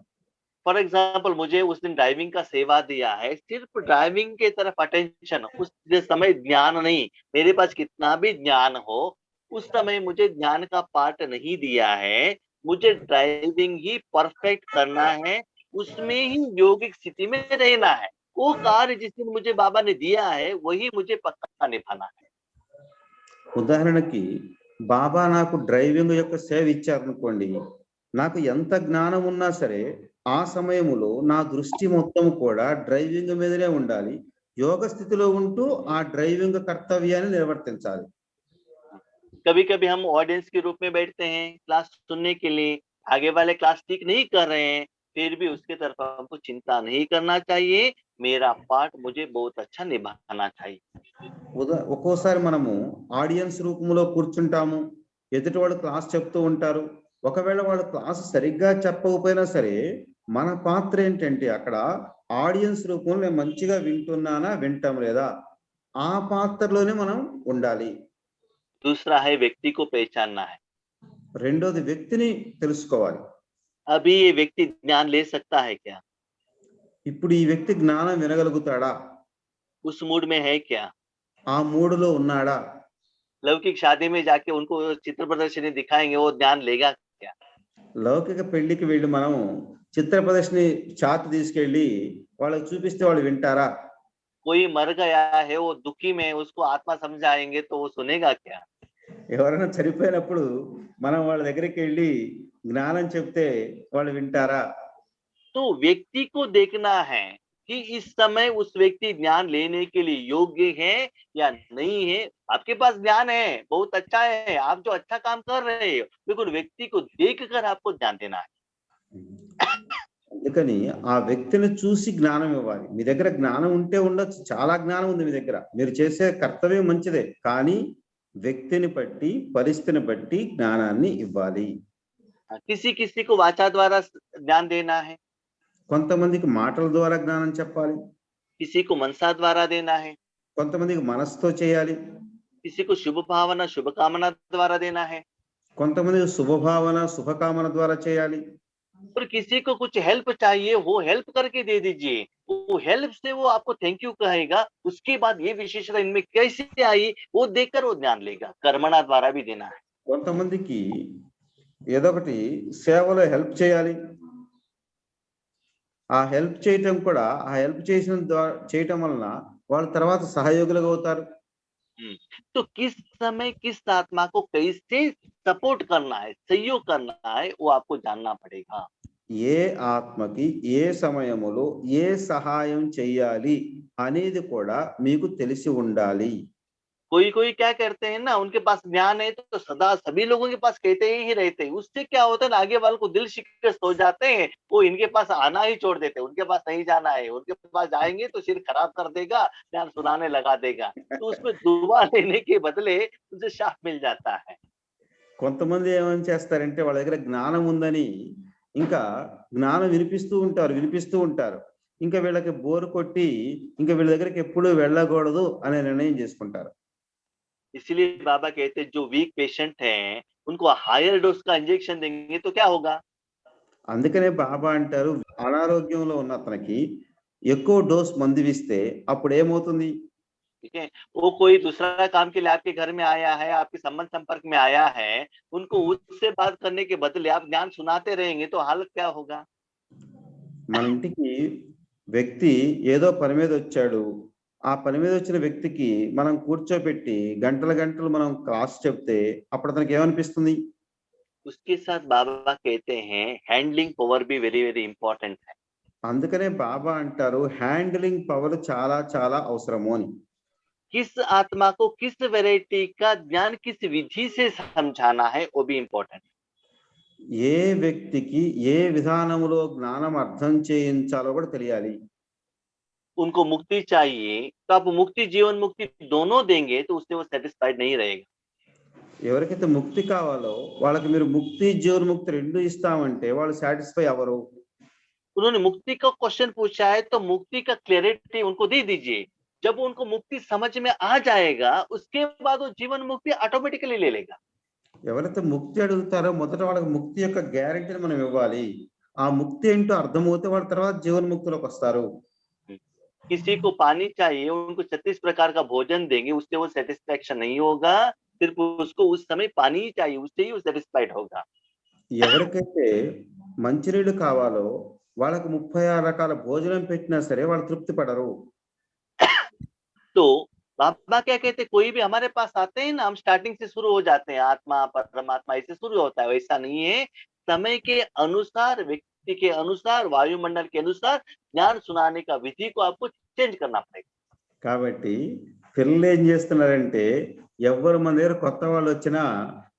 फॉर एग्जाम्पल मुझे उस दिन ड्राइविंग का सेवा दिया है, सिर्फ ड्राइविंग के तरफ अटेंशन, उस समय ज्ञान नहीं। मेरे पास कितना भी ज्ञान हो, उस समय मुझे ज्ञान का पार्ट नहीं दिया है। मुझे ड्राइविंग ही परफेक्ट करना है, उसमें ही योगिक स्थिति में रहना है। वो कार्य जिस दिन मुझे बाबा ने दिया है वही मुझे पक्का निभाना है। ఉదాహరణకి బాబా నాకు డ్రైవింగ్ యొక్క సేవ ఇచ్చారనుకోండి, నాకు ఎంత జ్ఞానం ఉన్నా సరే ఆ సమయంలో నా దృష్టి మొత్తం కూడా డ్రైవింగ్ మీదనే ఉండాలి. యోగ స్థితిలో ఉంటూ ఆ డ్రైవింగ్ కర్తవ్యాన్ని నిర్వర్తించాలి. कभी कभी हम ऑडियंस के रूप में बैठते हैं क्लास सुनने के लिए, आगे वाले क्लास ठीक नहीं कर रहे हैं, फिर भी उसके तरफ हमको चिंता नहीं करना चाहिए। मेरा पार्ट मुझे बहुत अच्छा निभाना चाहिए। ఒక్కోసారి మనము ఆడియన్స్ రూపంలో కూర్చుంటాము, ఎదుటి వాళ్ళు క్లాస్ చెప్తూ ఉంటారు. ఒకవేళ వాళ్ళు క్లాస్ సరిగ్గా చెప్పకపోయినా సరే మన పాత్ర ఏంటంటే అక్కడ ఆడియన్స్ రూపంలో నేను మంచిగా వింటున్నానా వింటం లేదా, ఆ పాత్రలోనే మనం ఉండాలి. दूसरा है व्यक्ति को पहचानना है। రెండోది వ్యక్తిని తెలుసుకోవాలి. अभी ये व्यक्ति ज्ञान ले सकता है क्या, ఇప్పుడు ఈ వ్యక్తి జ్ఞానం వినగలుగుతాడా, उस मूड में है क्या। ఆ మూడులో ఉన్నాడా. लौकिक शादी में जाके उनको चित्र प्रदर्शनी दिखाएंगे, वो ध्यान लेगा क्या। లౌకిక పెళ్లికి వెళ్ళి మనం చిత్ర ప్రదర్శని చార్ట్ తీసుకెళ్ళి వాళ్ళకి చూపిస్తే వాళ్ళు వింటారా? कोई मर गया है, वो दुखी में, उसको आत्मा समझाएंगे तो वो सुनेगा क्या? ఎవరైనా చనిపోయినప్పుడు మనం వాళ్ళ దగ్గరికి వెళ్ళి జ్ఞానం చెప్తే వాళ్ళు వింటారా? तो व्यक्ति को देखना है कि इस समय उस व्यक्ति ज्ञान लेने के लिए योग्य है या नहीं है। आपके पास ज्ञान है, बहुत अच्छा है, आप जो अच्छा काम कर रहे हो, लेकिन व्यक्ति को देखकर आपको ध्यान देना है। అందుకని ఆ వ్యక్తిని చూసి జ్ఞానం ఇవ్వాలి. మీ దగ్గర జ్ఞానం ఉంటే ఉండొచ్చు, చాలా జ్ఞానం ఉంది మీ దగ్గర, మీరు చేసే కర్తవ్యం మంచిదే, కానీ వ్యక్తిని బట్టి పరిస్థితిని బట్టి జ్ఞానాన్ని ఇవ్వాలి. किसी किसी को वाचा द्वारा ज्ञान देना है, కొంతమందికి మాటల ద్వారా జ్ఞానం చెప్పాలి, किसी को मनसा द्वारा देना है, కొంతమందికి మనసుతో చేయాలి, किसी को शुभ भावना शुभ कामना द्वारा देना है, కొంతమందికి శుభభావన శుభకామన ద్వారా చేయాలి. और किसी को कुछ हेल्प चाहिए, वो हेल्प करके दे दीजिए। वो हेल्प से वो आपको थैंक यू कहेगा, उसके बाद ये विशेषता इनमें कैसे आई वो देखकर वो ध्यान लेगा। कर्मणा द्वारा भी देना है। కొంతమందికి ఏదో ఒకటి సేవలో హెల్ప్ చేయాలి, ఆ హెల్ప్ చేయటం కూడా ఆ హెల్ప్ చేయటం వలన వాళ్ళు తర్వాత సహయోగులుగా అవుతారు. तो किस समय किस आत्मा को कैसे सपोर्ट करना है, सहयोग करना है, वो आपको जानना पड़ेगा। ఏ ఆత్మకి ఏ సమయములో ఏ సహాయం చేయాలి అనేది కూడా మీకు తెలిసి ఉండాలి. कोई कोई क्या करते हैं ना, उनके पास ज्ञान है तो सदा सभी लोगों के पास कहते ही रहते हैं। उससे क्या होता है ना, आगे वाले को दिल शिकस्त हो जाते हैं, वो इनके पास आना ही छोड़ देते हैं। उनके पास नहीं जाना है, उनके पास जाएंगे तो सिर खराब कर देगा, ज्ञान सुनाने लगा देगा। तो उसमें दुआ लेने के बदले उसे शाप मिल जाता है। కొంతమంది ఏమని చేస్తారంటే వాళ్ళ దగ్గర జ్ఞానం ఉందని ఇంకా జ్ఞానం వినిపిస్తూ ఉంటారు. ఇంకా వీళ్ళకి బోర్ కొట్టి ఇంకా వీళ్ళ దగ్గరికి ఎప్పుడూ వెళ్ళకూడదు అనే నిర్ణయం చేసుకుంటారు. इसलिए बाबा कहते हैं जो वीक पेशेंट हैं उनको हायर डोज का इंजेक्शन देंगे तो क्या होगा? అందుకనే బాబా అంటారు, అనారోగ్యంలో ఉన్న అతనికి ఎక్కువ డోస్ మందు ఇస్తే అప్పుడు ఏమవుతుంది? ठीक है, वो कोई दूसरा काम के लिए आपके घर में आया है, आपके संबंध संपर्क में आया है, उनको उससे बात करने के बदले आप ज्ञान सुनाते रहेंगे तो हालत क्या होगा? మన ఇంటికి వ్యక్తి ఏదో పని మీద వచ్చాడు, ఆ పని మీద వచ్చిన వ్యక్తికి మనం కూర్చోబెట్టి గంటల గంటలు మనం క్లాస్ చెప్తే అప్పుడు అతనికి ఏమనిపిస్తుంది? उसके साथ बाबा कहते हैं हैंडलिंग पावर भी वेरी वेरी इंपॉर्टेंट है। అందుకనే బాబా అంటారు హ్యాండ్లింగ్ పవర్ చాలా చాలా అవసరము అని. किस आत्मा को किस वैरायटी का ज्ञान किस विधि से समझाना है वो भी इंपॉर्टेंट है। ఏ వ్యక్తికి ఏ విధానములో జ్ఞానం అర్థం చేయించాలో కూడా తెలియాలి. उनको मुक्ति चाहिए तो आप मुक्ति जीवन मुक्ति दोनों देंगे तो उससे वो सेटिस्फाइड नहीं रहेगा। ఎవరికైతే ముక్తి కావాలో వాళ్ళకి మీరు ముక్తి జీవన్ముక్తి రెండు ఇస్తామంటే వాళ్ళు సాటిస్ఫై అవ్వరు. उन्होंने मुक्ति का क्वेश्चन पूछा है तो मुक्ति का क्लैरिटी उनको दे दीजिए। जब उनको मुक्ति समझ में आ जाएगा उसके बाद वो जीवन मुक्ति ऑटोमेटिकली ले लेगा। ఎవరైతే ముక్తి అడుగుతారో మొదట వాళ్ళకి ముక్తి యొక్క గ్యారెంటీని మనం ఇవ్వాలి. ఆ ముక్తి ఏంటో అర్థమవుతే వాళ్ళ తర్వాత జీవన్ముక్తిలోకి వస్తారు. किसी को पानी चाहिए, उनको 36 प्रकार का भोजन देंगे, उससे वो सेटिस्फैक्शन नहीं होगा, सिर्फ उसको उस समय पानी ही चाहिए, उससे ही वो सेटिस्फाइड होगा। ఎవరికైతే మంచినీళ్ళు కావాలో వాళ్ళకి 36 రకాల భోజనం పెట్టినా సరే వాళ్ళు తృప్తి పడరు. तो बाबा क्या कहते हैं, कोई भी हमारे पास आते हैं ना, हम स्टार्टिंग से शुरू हो जाते हैं, आत्मा परमात्मा ऐसे शुरू होता है, वैसा नहीं है। समय के अनुसार, व्यक्ति के अनुसार, वायुमंडल के अनुसार ज्ञान सुनाने का विधि को आपको चेंज करना पड़ेगा। కాబట్టి పిల్లలు ఏం చేస్తున్నారంటే ఎవరు మన దగ్గర కొత్త వాళ్ళు వచ్చినా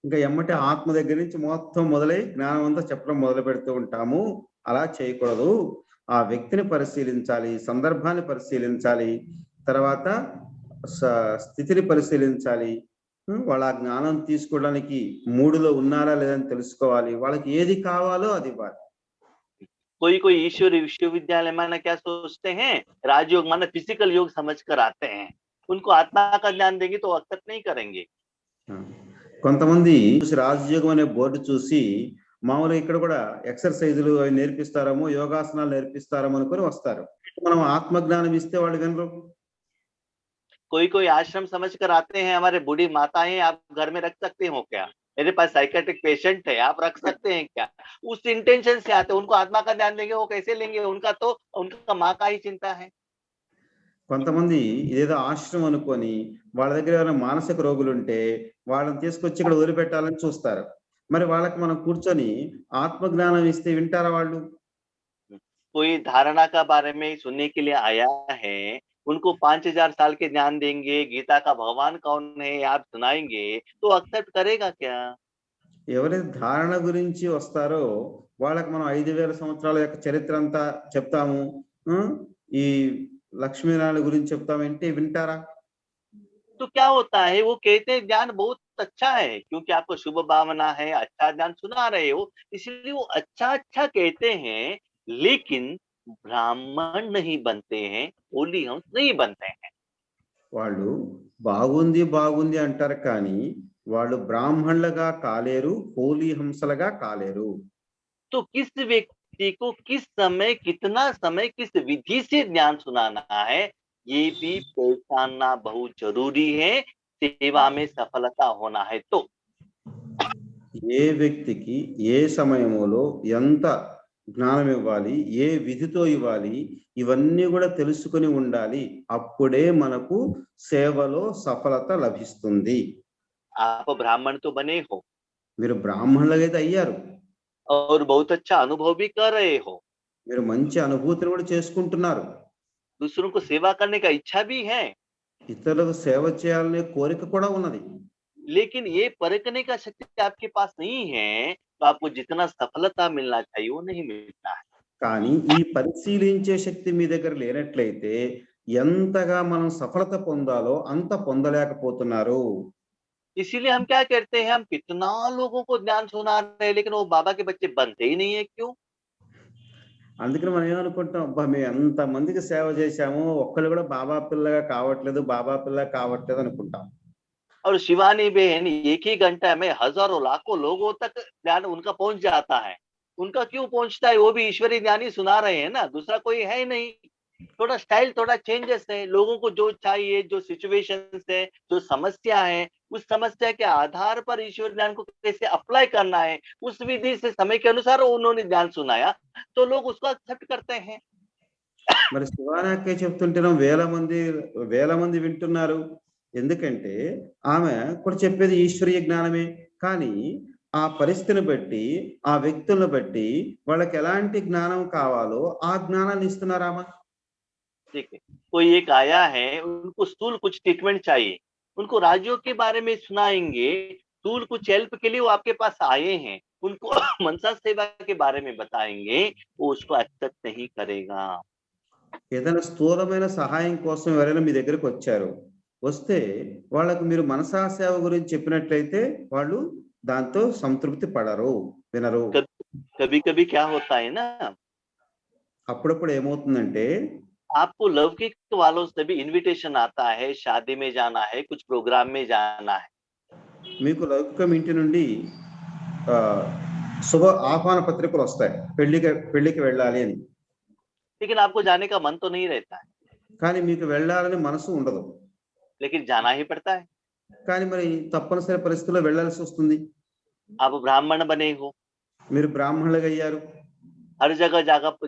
ఇంకా ఎమ్మటే ఆత్మ దగ్గర నుంచి మొత్తం మొదలై జ్ఞానం అంతా చెప్పడం మొదలు పెడుతూ ఉంటాము. అలా చేయకూడదు. ఆ వ్యక్తిని పరిశీలించాలి, సందర్భాన్ని పరిశీలించాలి, తర్వాత స్థితిని పరిశీలించాలి. వాళ్ళ జ్ఞానం తీసుకోవడానికి మూడులో ఉన్నారా లేదని తెలుసుకోవాలి. వాళ్ళకి ఏది కావాలో అది ఇవ్వాలి. कोई कोई ईश्वरी विश्वविद्यालय माना क्या सोचते हैं, राजयोग माना फिजिकल योग समझकर आते हैं, उनको आत्मा का ज्ञान देंगे तो एक्सेप्ट नहीं करेंगे। కొంతమంది రాజయోగం అనే బోర్డు చూసి మామూలుగా ఇక్కడ కూడా ఎక్సర్సైజులు అవి నేర్పిస్తారేమో, యోగాసనాలు నేర్పిస్తారేమో అనుకుని వస్తారు. మనం ఆత్మజ్ఞానం ఇస్తే వాళ్ళు వినరు. कोई कोई आश्रम समझकर आते हैं, हमारे बूढ़ी माताएं आप घर में रख सकते हो क्या, मेरे पास साइकेट्रिक पेशेंट है, आप रख सकते हैं क्या? उस इंटेंशन से आते, उनको आत्मा का ध्यान देंगे, वो कैसे लेंगे? उनका तो उनका माँ का ही चिंता है। కొంతమంది ఇదేదో ఆశ్రమం అనుకొని వాళ్ళ దగ్గర ఏమైనా మానసిక రోగులుంటే వాళ్ళని తీసుకొచ్చి ఇక్కడ వదిలిపెట్టాలని చూస్తారు. మరి వాళ్ళకి మనం కూర్చొని ఆత్మజ్ఞానం ఇస్తే వింటారా వాళ్ళు? कोई धारणा का बारे में सुनने के लिए आया है, उनको 5000 साल के ज्ञान देंगे, गीता का भगवान कौन है आप सुनाएंगे, तो एक्सेप्ट करेगा क्या? ఎవరైతే ధారణ గురించి వస్తారో వాళ్ళకి మనం 5000 సంవత్సరాల యొక్క చరిత్ర అంతా చెప్తాము. ఈ లక్ష్మీనారాయణ గురించి చెప్తామంటే వింటారా? तो क्या होता है, वो कहते हैं ज्ञान बहुत अच्छा है क्योंकि आपको शुभ भावना है, अच्छा ज्ञान सुना रहे हो, इसलिए वो अच्छा अच्छा कहते हैं, लेकिन ब्राह्मण नहीं बनते हैं, होली हंस नहीं बनते हैं। వాళ్ళు బాగుంది బాగుంది అంటారు కానీ వాళ్ళు బ్రాహ్మణులుగా కాలేరు, హోలీ హంసలుగా కాలేరు. तो किस व्यक्ति को किस समय कितना समय किस विधि से ज्ञान सुनाना है, ये भी पहचानना बहुत जरूरी है, सेवा में सफलता होना है तो। ఏ వ్యక్తికి ఏ సమయంలో ఎంత జ్ఞానం ఇవ్వాలి, ఏ విధితో ఇవ్వాలి, ఇవన్నీ కూడా తెలుసుకొని ఉండాలి. అప్పుడే మనకు సేవలో సఫలత లభిస్తుంది. आप ब्राह्मण तो बने हो మీరు బ్రాహ్మణులుగా అయితే అయ్యారు. और बहुत अच्छा अनुभव भी कर रहे हो, మీరు మంచి అనుభూతిని కూడా చేసుకుంటున్నారు. दूसरों को सेवा करने का इच्छा भी है, ఇతరులకు సేవ చేయాలనే కోరిక కూడా ఉన్నది. लेकिन ये परखने का शक्ति आपके पास नहीं है, तो आपको जितना सफलता मिलना चाहिए वो नहीं मिलता है। కానీ ఈ పరిశీలించే శక్తి మీ దగ్గర లేనట్లయితే ఎంతగా మనం సఫలత పొందాలో అంత పొందలేకపోతున్నారు. इसीलिए हम क्या करते हैं, हम कितना लोगों को ज्ञान सुना रहे हैं, लेकिन वो बाबा के बच्चे बनते ही नहीं है, क्यों? అందుకని మనం ఏమనుకుంటాం, అబ్బా మేము ఎంత మందికి సేవ చేశాము, ఒక్కళ్ళు కూడా బాబా పిల్లగా కావట్లేదు, బాబా పిల్ల కావట్లేదు అనుకుంటాం. और शिवानी बहन एक ही घंटा में हजारों लाखों लोगों तक ज्ञान उनका पहुंच जाता है, उनका क्यों पहुंचता है? वो भी ईश्वरी ज्ञानी सुना रहे हैं ना, दूसरा कोई है नहीं। थोड़ा स्टाइल थोड़ा चेंजेस है, लोगों को जो चाहिए, जो सिचुएशंस है, जो समस्या है, उस समस्या के आधार पर ईश्वर ज्ञान को कैसे अप्लाई करना है, उस विधि से समय के अनुसार उन्होंने ज्ञान सुनाया, तो लोग उसको एक्सेप्ट करते हैं। మరి శివానాకే చెప్తుంటేనే వేల మంది వింటున్నారు. ఎందుకంటే ఆమె కూడా చెప్పేది ఈశ్వరీయ జ్ఞానమే. కానీ ఆ పరిస్థితిని బట్టి, ఆ వ్యక్తులను బట్టి వాళ్ళకి ఎలాంటి జ్ఞానం కావాలో ఆ జ్ఞానాన్ని ఇస్తున్నారామా. ठीक है, कोई एक आया है, उनको स्थूल कुछ ट्रीटमेंट चाहिए, उनको राजयोग के बारे में सुनाएंगे, स्थूल कुछ हेल्प के लिए वो आपके पास आए हैं, उनको मनसा सेवा के बारे में बताएंगे, वो उसको एक्सेप्ट नहीं करेगा। ఏదైనా స్థూలమైన సహాయం కోసం ఎవరైనా మీ దగ్గరికి వచ్చారు. వస్తే వాళ్ళకు మీరు మనసా సేవ గురించి చెప్పినట్లయితే వాళ్ళు దాంతో సంతృప్తి పడరు, వినరు. कभी कभी क्या होता है ना, అప్పుడప్పుడు ఏమవుతుందంటే आपको लौकिक वालों से भी इनविटेशन आता है, शादी में जाना है, कुछ प्रोग्राम में जाना है, మీకు లౌకికం ఇంటి నుండి శుభ ఆహ్వాన పత్రికలు వస్తాయి, పెళ్లికి వెళ్ళాలి అని. लेकिन आपको जाने का मन तो नहीं रहता है, కానీ మీకు వెళ్ళాలని మనసు ఉండదు. लेकिन जाना ही पड़ता है। కానీ మరి తప్పనిసరి పరిస్థితుల్లో వెళ్ళాల్సి వస్తుంది. आप ब्राह्मण बने हो, మీరు బ్రాహ్మణులుగా అయ్యారు. हर जगह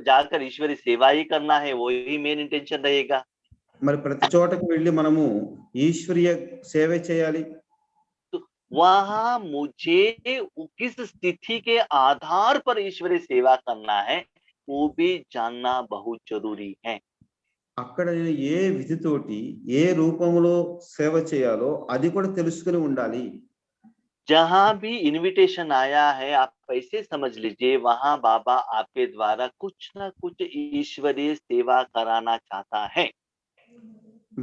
जाकर ईश्वरी सेवा ही करना है, वो ही मेन इंटेंशन रहेगा। మరి ప్రతి చోటకు వెళ్ళి మనము ఈశ్వరీయ సేవ చేయాలి. तो वहां मुझे किस स्थिति के आधार पर ईश्वरी सेवा करना है, वो भी जानना बहुत जरूरी है। అక్కడ నేను ఏ విధితోటి ఏ రూపంలో సేవ చేయాలో అది కూడా తెలుసుకుని ఉండాలి. जहां भी इनविटेशन आया है, आप ऐसे समझ लीजिए वहां बाबा आपके द्वारा कुछ ना कुछ ईश्वरीय सेवा कराना चाहता है।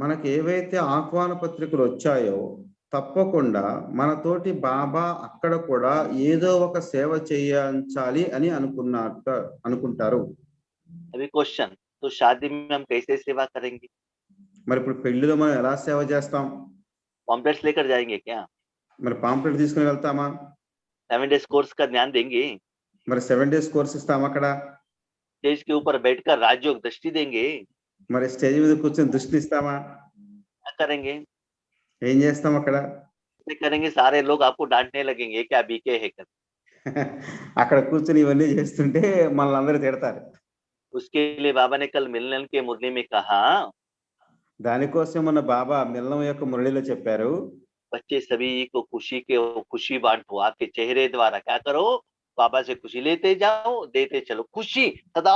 మనకి ఏవైతే ఆహ్వాన పత్రికలు వచ్చాయో తప్పకుండా మనతోటి బాబా అక్కడ కూడా ఏదో ఒక సేవ చేయించాలి అని అనుకుంటారు. अभी क्वेश्चन, तो शादी में हम कैसे सेवा करेंगे? మరి ఇప్పుడు పెళ్లిలో మనం ఎలా సేవ చేస్తాం? पॉम्पलेट्स लेकर जाएंगे क्या? మరి పాంప్లెట్ తీసుకుని వెళ్తామా? 7 डेज कोर्स का ध्यान देंगे? మరి 7 డేస్ కోర్స్ ఇస్తాం అక్కడ? स्टेज के ऊपर बैठकर राजयोग दृष्टि देंगे? మరి స్టేజ్ మీద కూర్చొని దృష్టి ఇస్తామా? क्या करेंगे? ఏం చేస్తాం అక్కడ? ऐसे करेंगे सारे लोग आपको डांटने लगेंगे, "ये क्या बीके है कर।" అక్కడ కూర్చొని ఇవన్నీ చేస్తుంటే మనల్ని అందరూ తిడతారు. उसके लिए बाबा ने कल मिलन के मुरली में कहा, దానికోసం మన బాబా మిల్లం యొక్క మురళిలో చెప్పారు. बच्चे सभी को खुशी बांटो, आपके चेहरे द्वारा क्या करो, बाबा से खुशी लेते जाओ, देते चलो। खुशी सदा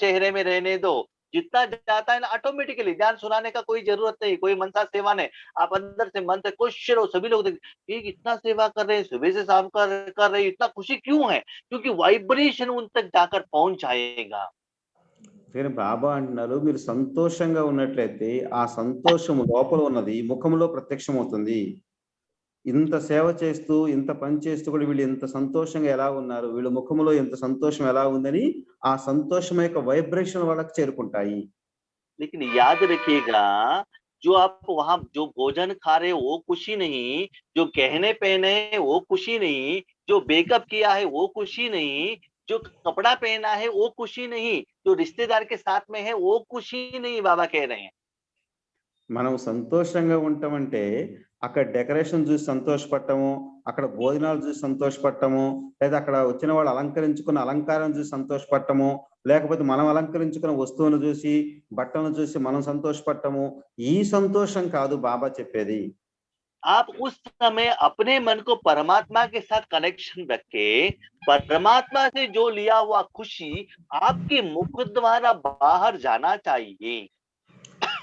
चेहरे में रहने दो। जितना जाता है ना ऑटोमेटिकली, ध्यान सुनाने का कोई जरूरत नहीं, कोई मनसा सेवा नहीं। आप अंदर से मन से खुश रहो। सभी लोग ये इतना सेवा कर रहे हैं, सुबह से शाम कर रहे हैं, इतना खुशी क्यों है? क्योंकि वाइब्रेशन उन तक जाकर पहुंच जाएगा। కానీ బాబా అంటున్నారు, మీరు సంతోషంగా ఉన్నట్లయితే ఆ సంతోషం లోపల ఉన్నది ముఖంలో ప్రత్యక్షమవుతుంది. ఇంత సేవ చేస్తూ, ఇంత పని చేస్తూ కూడా వీళ్ళు ఇంత సంతోషంగా ఎలా ఉన్నారు, వీళ్ళ ముఖంలో ఎంత సంతోషం ఎలా ఉందని ఆ సంతోషం యొక్క వైబ్రేషన్ వాళ్ళకి చేరుకుంటాయి. लेकिन याद रखिएगा, जो आप वहां जो भोजन खा रहे हो वो खुशी नहीं, जो गहने पहने हैं वो खुशी नहीं, जो मेकअप किया है वो खुशी नहीं, जो कपड़ा पहना है वो खुशी नहीं, जो रिश्तेदार के साथ में है वो खुशी नहीं, बाबा कह रहे हैं। మనం సంతోషంగా ఉంటామంటే అక్కడ డెకరేషన్ చూసి సంతోషపడటము, అక్కడ భోజనాలు చూసి సంతోషపడటము, లేదా అక్కడ వచ్చిన వాళ్ళు అలంకరించుకున్న అలంకారం చూసి సంతోషపడటము, లేకపోతే మనం అలంకరించుకున్న వస్తువును చూసి, బట్టలను చూసి మనం సంతోషపడటము, ఈ సంతోషం కాదు బాబా చెప్పేది. आप उस समय अपने मन को परमात्मा के साथ कनेक्शन रख के, परमात्मा से जो लिया हुआ खुशी आपके मुख द्वारा बाहर जाना चाहिए।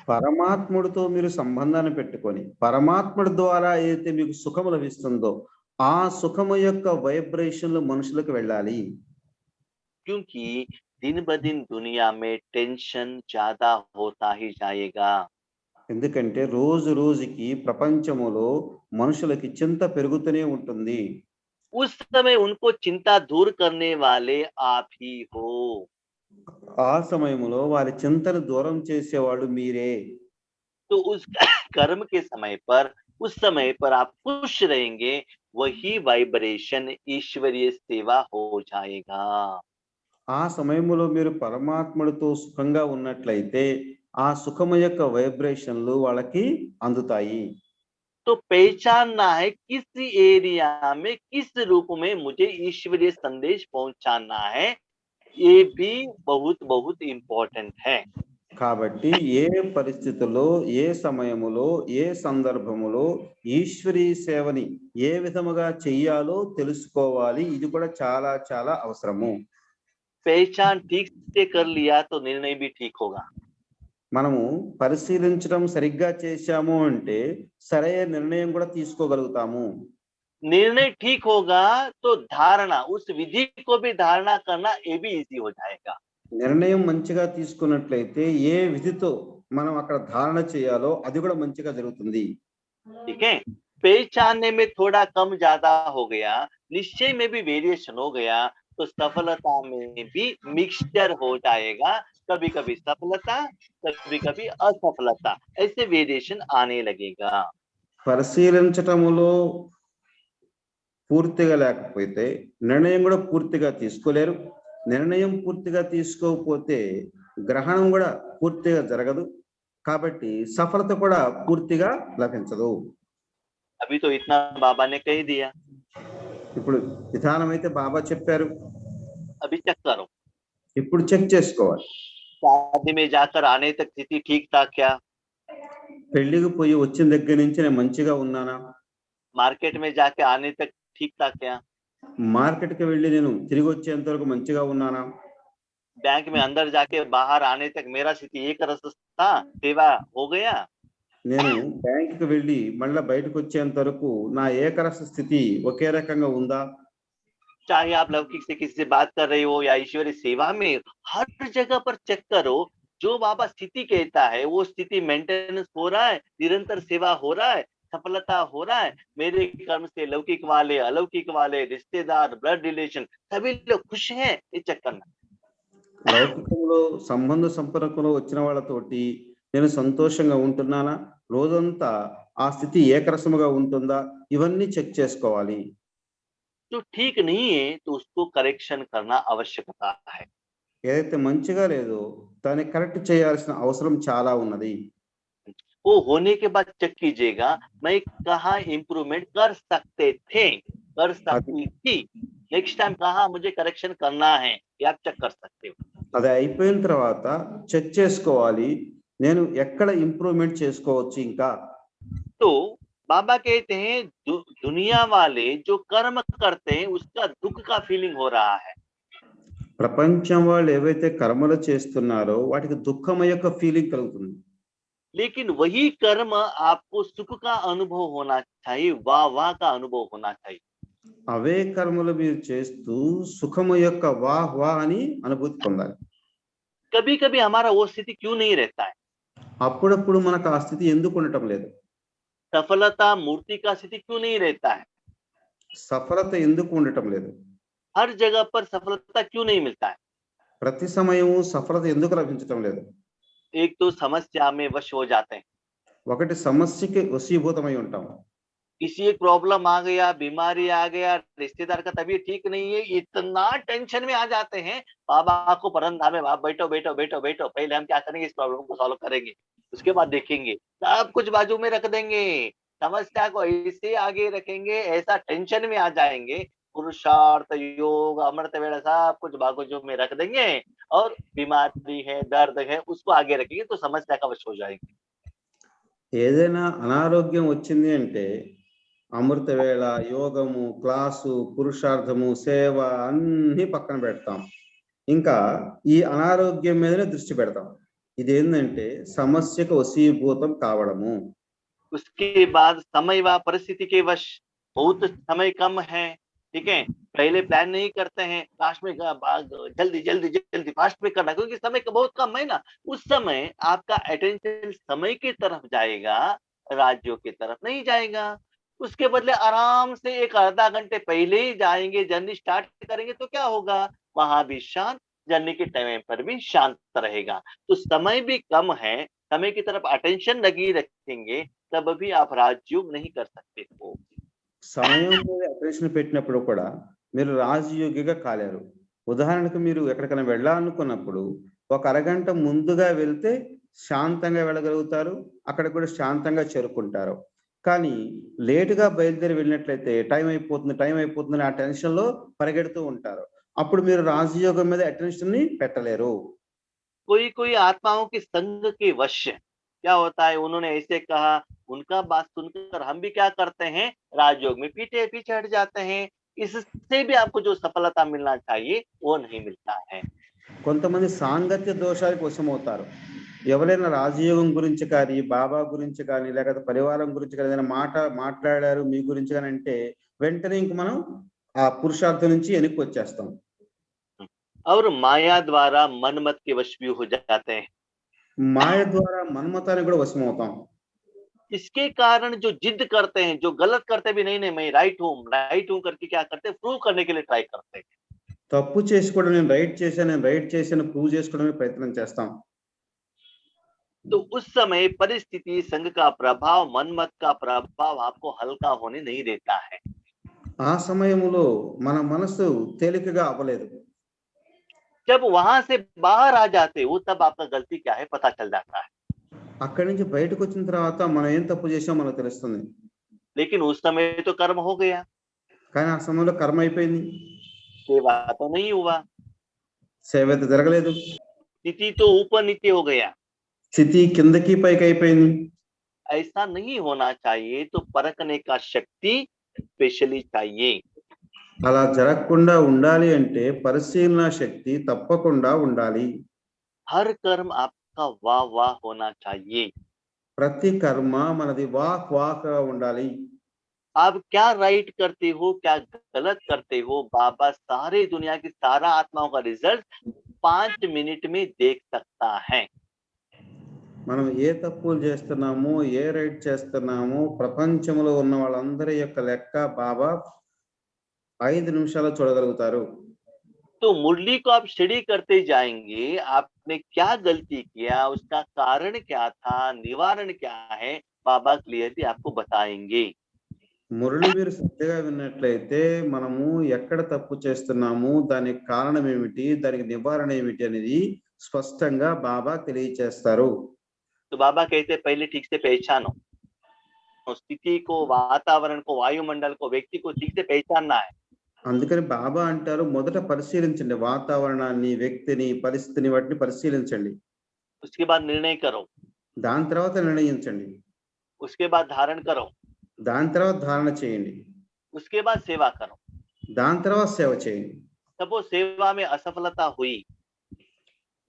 పరమాత్ముడితో మీరు సంబంధాన్ని పెట్టుకొని, పరమాత్ముడి ద్వారా ఏదైతే మీకు సుఖము లభిస్తుందో, ఆ సుఖము యొక్క వైబ్రేషన్‌లు మనుషులకు వెళ్ళాలి. क्योंकि दिन ब दिन दुनिया में टेंशन ज्यादा होता ही जाएगा। ఎందుకంటే రోజు రోజుకి ప్రపంచములో మనుషులకి చింత పెరుగుతూనే ఉంటుంది. उस समय उनको चिंता दूर करने वाले आप ही हो। ఆ సమయములో వారి చింతను దూరం చేసేవాడు మీరే. तो उस कर्म के समय पर, उस समय पर आप खुश रहेंगे, वही वाइब्रेशन ईश्वरीय सेवा हो जाएगा। ఆ సమయములో మీరు పరమాత్ముడితో సుఖంగా ఉన్నట్లయితే, ఆ సుఖము యొక్క వైబ్రేషన్‌లు వాళ్ళకి అందుతాయి. तो पहचानना है किस एरिया में, किस रूप में मुझे ईश्वरीय संदेश पहुंचाना है, ये भी बहुत बहुत इंपॉर्टेंट है। కాబట్టి ఏ పరిస్థితుల్లో, ఏ సమయములో, ఏ సందర్భములో ఈశ్వరీయ సేవని ఏ విధముగా చెయ్యాలో తెలుసుకోవాలి. ఇది కూడా చాలా చాలా అవసరము. पहचान ठीक से कर लिया तो निर्णय भी ठीक होगा। మనము పరిశీలించడం సరిగ్గా చేశాము అంటే సరైన నిర్ణయం కూడా తీసుకోగలుగుతాము. निर्णय ठीक होगा तो धारणा, उस विधि को भी धारणा करना ये भी इजी हो जाएगा। నిర్ణయం మంచిగా తీసుకున్నట్లయితే ఏ విధితో మనం అక్కడ ధారణ చేయాలో అది కూడా మంచిగా జరుగుతుంది. ठीक है, पहचानने में थोड़ा कम ज्यादा हो गया, निश्चय में भी वेरिएशन हो गया, तो सफलता में भी मिक्सचर हो जाएगा। कभी कभी सफलता, कभी कभी असफलता, ऐसे वेरिएशन आने लगेगा। పరిశీలించటములో పూర్తిగా లేకపోతే నిర్ణయం కూడా పూర్తిగా తీసుకోలేరు. నిర్ణయం పూర్తిగా తీసుకోకపోతే గ్రహణం కూడా పూర్తిగా జరగదు. కాబట్టి సఫలత కూడా పూర్తిగా లభించదు. अभी तो इतना बाबा ने कह दिया, ఇప్పుడు విధానం అయితే బాబా చెప్పారు. अभी चेक करो, ఇప్పుడు చెక్ చేసుకోవాలి. शादी में जाकर आने तक स्थिति ठीक था क्या? పెళ్లికి పోయి వచ్చిన దగ్గర నుంచి నేను మంచిగా ఉన్నానా? मार्केट में जाके आने तक ठीक था क्या? మార్కెట్‌కి వెళ్లి నేను తిరిగి వచ్చేంత వరకు మంచిగా ఉన్నానా? बैंक में अंदर जाके बाहर आने तक मेरा स्थिति एक रस था, सेवा हो गया? నేను బ్యాంక్‌కి వెళ్లి మళ్ళా బయటకు వచ్చేంత వరకు నా ఏకరస స్థితి ఒకే రకంగా ఉందా? चाहे आप लौकिक से किसी से बात कर रहे हो या ईश्वरीय सेवा में, हर जगह पर चेक करो, जो बाबा स्थिति कहता है वो स्थिति मेंटेनेंस हो रहा है, निरंतर सेवा हो रहा है, सफलता हो रहा है। मेरे कर्म से लौकिक वाले, अलौकिक वाले, रिश्तेदार, ब्लड रिलेशन, सभी लोग खुश हैं, ये चेक करना। లౌకికంలో సంబంధ సంపర్కంలో వచ్చిన వాళ్ళతోటి నేను సంతోషంగా ఉంటున్నానా? రోజంతా ఆ స్థితి ఏకరసముగా ఉంటుందా? ఇవన్నీ చెక్ చేసుకోవాలి. जो ठीक नहीं है तो उसको करेक्शन करना आवश्यकता है। ఏదైతే మంచిగా లేదో దాన్ని కరెక్ట్ చేయాల్సిన అవసరం చాలా ఉన్నది. वो होने के बाद चेक कीजिएगा मैं कहाँ इम्प्रूवमेंट कर सकते थे, कर सकती थी, नेक्स्ट टाइम कहाँ मुझे करेक्शन करना है, ये आप चेक कर सकते हो. అది అయిపోయిన తర్వాత చెక్ చేసుకోవాలి నేను ఎక్కడ ఇంప్రూవ్మెంట్ చేసుకోవచ్చు ఇంకా. तो बाबा कहते हैं दुनिया वाले जो कर्म करते हैं उसका दुख का फीलिंग हो रहा है. ప్రపంచం వాళ్ళు ఏవైతే కర్మలు చేస్తున్నారో వాటికి దుఃఖం యొక్క ఫీలింగ్ కలుగుతుంది. लेकिन वही कर्म आपको सुख का अनुभव होना चाहिए, वाह वाह का अनुभव होना चाहिए. అవే కర్మలు మీరు చేస్తూ సుఖము యొక్క వాహ్ వాహ్ అని అనుభూతి పొందాలి. कभी कभी हमारा वो स्थिति क्यों नहीं रहता है? అప్పుడప్పుడు మనకు ఆ స్థితి ఎందుకు ఉండటం లేదు? सफलता मूर्ति का स्थिति क्यों नहीं रहता है? సఫలత ఎందుకు ఉండటం లేదు? हर जगह पर सफलता क्यों नहीं मिलता है? ప్రతి సమయము సఫలత ఎందుకు లభించటం లేదు? एक तो समस्या में वश हो जाते हैं, ఒకటి సమస్యకి వశీభూతమై ఉంటాం. किसी एक प्रॉब्लम आ गया, बीमारी आ गया, रिश्तेदार का तबीयत ठीक नहीं है, इतना टेंशन में आ जाते हैं. बाबा को परंधा में आप बैठो बैठो बैठो बैठो, पहले हम क्या करेंगे, इस प्रॉब्लम को सॉल्व करेंगे, उसके बाद देखेंगे. सब कुछ बाजू में रख देंगे, समस्या को ऐसे आगे रखेंगे, ऐसा टेंशन में आ जाएंगे. पुरुषार्थ योग अमृत वेला सब कुछ बाजू में रख देंगे और बीमारी है, दर्द है, उसको आगे रखेंगे तो समस्या का वश हो जाएंगे. ఏదైనా అనారోగ్యం వచ్చింది అంటే అమృత వేళ, యోగము, క్లాసు, పురుషార్థము, సేవ అన్ని పక్కన పెడతాం. ఇంకా ఈ అనారోగ్యం మీదనే దృష్టి పెడతాం. ఇది ఏంటంటే సమస్యకు వశీభూతం కావడము. उसके बाद समय व परिस्थिति के वश बहुत समय कम है, ठीक है, पहले प्लान नहीं करते हैं, लास्ट में जल्दी जल्दी जल्दी फास्ट में करना, क्योंकि समय का बहुत कम है ना. उस समय आपका अटेंशन समय की तरफ जाएगा, राज्यों की तरफ नहीं जाएगा. उसके बदले आराम से एक आधा घंटे पहले ही जाएंगे, जर्नी स्टार्ट करेंगे तो क्या होगा, वहां भी शांत, जर्नी के टाइम पर भी शांत रहेगा. तो समय भी कम है, समय की तरफ अटेंशन लगी रखेंगे तब भी आप राजयोग नहीं कर सकते हो. సమయం మీద అటెన్షన్ పెట్టినప్పుడు కూడా మీరు రాజయోగిగా కాలేరు. ఉదాహరణకు మీరు ఎక్కడికైనా వెళ్ళాలనుకున్నప్పుడు ఒక అరగంట ముందుగా వెళ్తే శాంతంగా వెళ్ళగలుగుతారు, అక్కడ కూడా శాంతంగా చేరుకుంటారు. కానీ లేటుగా బయలుదేరి వెళ్ళినట్లయితే టైం అయిపోతుంది ఆ టెన్షన్ లో పరిగెడుతూ ఉంటారు. అప్పుడు మీరు రాజయోగం మీద అటెన్షన్ ని పెట్టలేరు. कोई कोई आत्माओं के संग के वश क्या होता है, उन्होंने ऐसे कहा, उनका बात सुनकर हम भी क्या करते हैं, राजयोग में पीछे पीछे हट जाते हैं. इससे भी आपको जो सफलता मिलना चाहिए वो नहीं मिलता है. కొంతమంది సాంగత్య దోషాలకు వశమవుతారు. ఎవరైనా రాజయోగం గురించి కానీ, బాబా గురించి కానీ, లేకపోతే పరివారం గురించి కానీ ఏదైనా మాట్లాడారు మీ గురించి కానీ అంటే వెంటనే ఇంక మనం ఆ పురుషార్థం నుంచి వెనక్కి వచ్చేస్తాం. और माया द्वारा मनमत के वश भी हो जाते हैं. మాయ ద్వారా మన్మతానికి కూడా వశమవుతాం. इसके कारण जो जिद करते हैं, जो गलत करते भी, नहीं मैं राइट हूँ करके क्या करते हैं, प्रूव करने के लिए ट्राई करते हैं. తప్పు చేసి కూడా నేను రైట్ చేశాను ప్రూవ్ చేసుకోవడానికి ప్రయత్నం చేస్తాం. तो उस समय परिस्थिति, संग का प्रभाव, मनमत का प्रभाव आपको हल्का होने नहीं देता है. ఆ సమయంలో మన మనసు తేలికగా అవ్వలేదు. जब वहां से बाहर आ जाते हो तब आपका गलती क्या है पता चल जाता है. అక్కడి నుంచి బయటకు వచ్చిన తర్వాత మనం ఏం తప్పు చేసామో మనకు తెలుస్తుంది. लेकिन उस समय तो कर्म हो गया, కానీ ఆ సమయంలో కర్మ అయిపోయింది, सेवा तो नहीं हुआ, సేవ అయితే జరగలేదు, स्थिति तो ऊपर नीचे हो गया. స్థితి కిందకి పైకి అయిపోయింది. ऐसा नहीं होना चाहिए. तो परखने का शक्ति स्पेशली चाहिए. అలా జరగకుండా ఉండాలి అంటే పరిశీలన శక్తి తప్పకుండా ఉండాలి. हर कर्म आपका वाह वाह होना चाहिए. ప్రతి కర్మ మనది వాక్ ఉండాలి. आप क्या राइट करते हो, क्या गलत करते हो, बाबा सारे दुनिया की सारा आत्माओं का रिजल्ट 5 मिनट में देख सकता है. మనం ఏ తప్పులు చేస్తున్నామో, ఏ రైట్ చేస్తున్నామో ప్రపంచంలో ఉన్న వాళ్ళందరి యొక్క లెక్క బాబా 5 నిమిషాల్లో చూడగలుగుతారు. तो मुरली को आप स्टडी करते जाएंगे, आपने क्या गलती किया, उसका कारण क्या था, निवारण क्या है, बाबा क्लियरली आपको बताएंगे. మురళి మీరు శ్రద్ధగా విన్నట్లయితే మనము ఎక్కడ తప్పు చేస్తున్నాము, దానికి కారణం ఏమిటి, దానికి నివారణ ఏమిటి అనేది స్పష్టంగా బాబా తెలియచేస్తారు. तो बाबा कहते पहले ठीक से पहचानो, स्थिति को, वातावरण को, वायुमंडल को, व्यक्ति को ठीक से पहचानना है। అందుకని బాబా అంటారు మొదట పరిశీలించండి, వాతావరణాన్ని, వ్యక్తిని, పరిస్థితిని, వాటిని పరిశీలించండి. उसके बाद निर्णय करो, దాని తర్వాత నిర్ణయించండి. उसके बाद धारण करो, దాని తర్వాత ధారణ చేయండి. उसके बाद सेवा करो. దాని తర్వాత సేవ చేయండి. सपोज सेवा में असफलता हुई,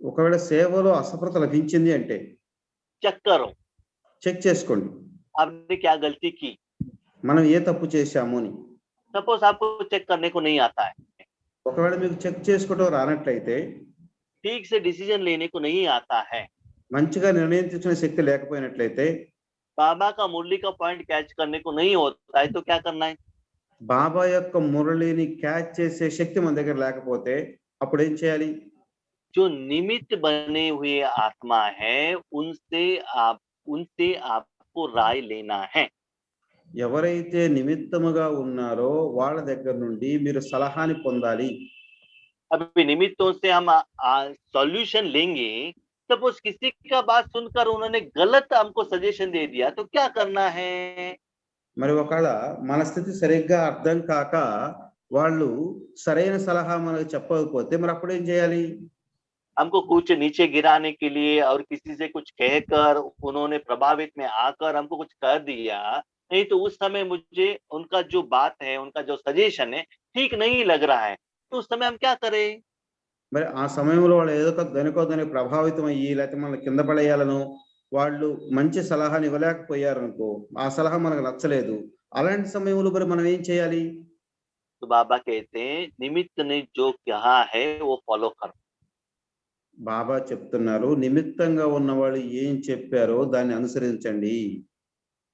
ఒకవేళ సేవలో అసఫలత లభించింది అంటే चेक करो చెక్ చేసుకోండి, आपने क्या गलती की. మనం ఏ తప్పు చేశాము అని. सपोज आपको चेक करने को नहीं आता है, ఒకవేళ మీకు చెక్ చేసుకోవడం రానట్లయితే, ठीक से डिसीजन लेने को नहीं आता है, మంచిగా నిర్ణయం తీసుకునే శక్తి లేకపోయినట్లయితే, बाबा का मुरली का पॉइंट कैच करने को नहीं होता है, तो क्या करना है. బాబా యొక్క మురళిని క్యాచ్ చేసే శక్తి మన దగ్గర లేకపోతే అప్పుడు ఏం చేయాలి. जो निमित्त बने हुए आत्मा है उनसे आपको राय लेना है. ఎవరైతే నిమిత్తముగా ఉన్నారో వాళ్ళ దగ్గర నుండి మీరు సలహాని పొందాలి. अभी निमित्तों से हम सॉल्यूशन लेंगे. सपोज किसी का बात सुनकर उन्होंने गलत हमको सजेशन दे दिया, तो क्या करना है. మరి ఒకవేళ మన స్థితి సరిగ్గా అర్థం కాక వాళ్ళు సరైన సలహా మనకు చెప్పకపోతే మరి అప్పుడు ఏం చేయాలి. हमको कुछ नीचे गिराने के लिए और किसी से कुछ कहकर उन्होंने प्रभावित में आकर हमको कुछ कर दिया, नहीं तो उस समय मुझे उनका जो बात है, उनका जो सजेशन है ठीक नहीं लग रहा है, तो उस समय हम क्या करें. మరి ఆ సమయంలో వాళ్ళు ఏదో దానికి ప్రభావితం అయ్యి లేకపోతే మన కింద పడేయాలను వాళ్ళు మంచి సలహాని ఇవ్వలేకపోయారనుకో, ఆ సలహా మనకు నచ్చలేదు, అలాంటి సమయంలో మరి మనం ఏం చేయాలి. तो बाबा कहते हैं निमित्त ने जो कहा है वो फॉलो करो. బాబా చెప్తున్నారు నిమిత్తంగా ఉన్నవాళ్ళు ఏం చెప్పారో దాన్ని అనుసరించండి.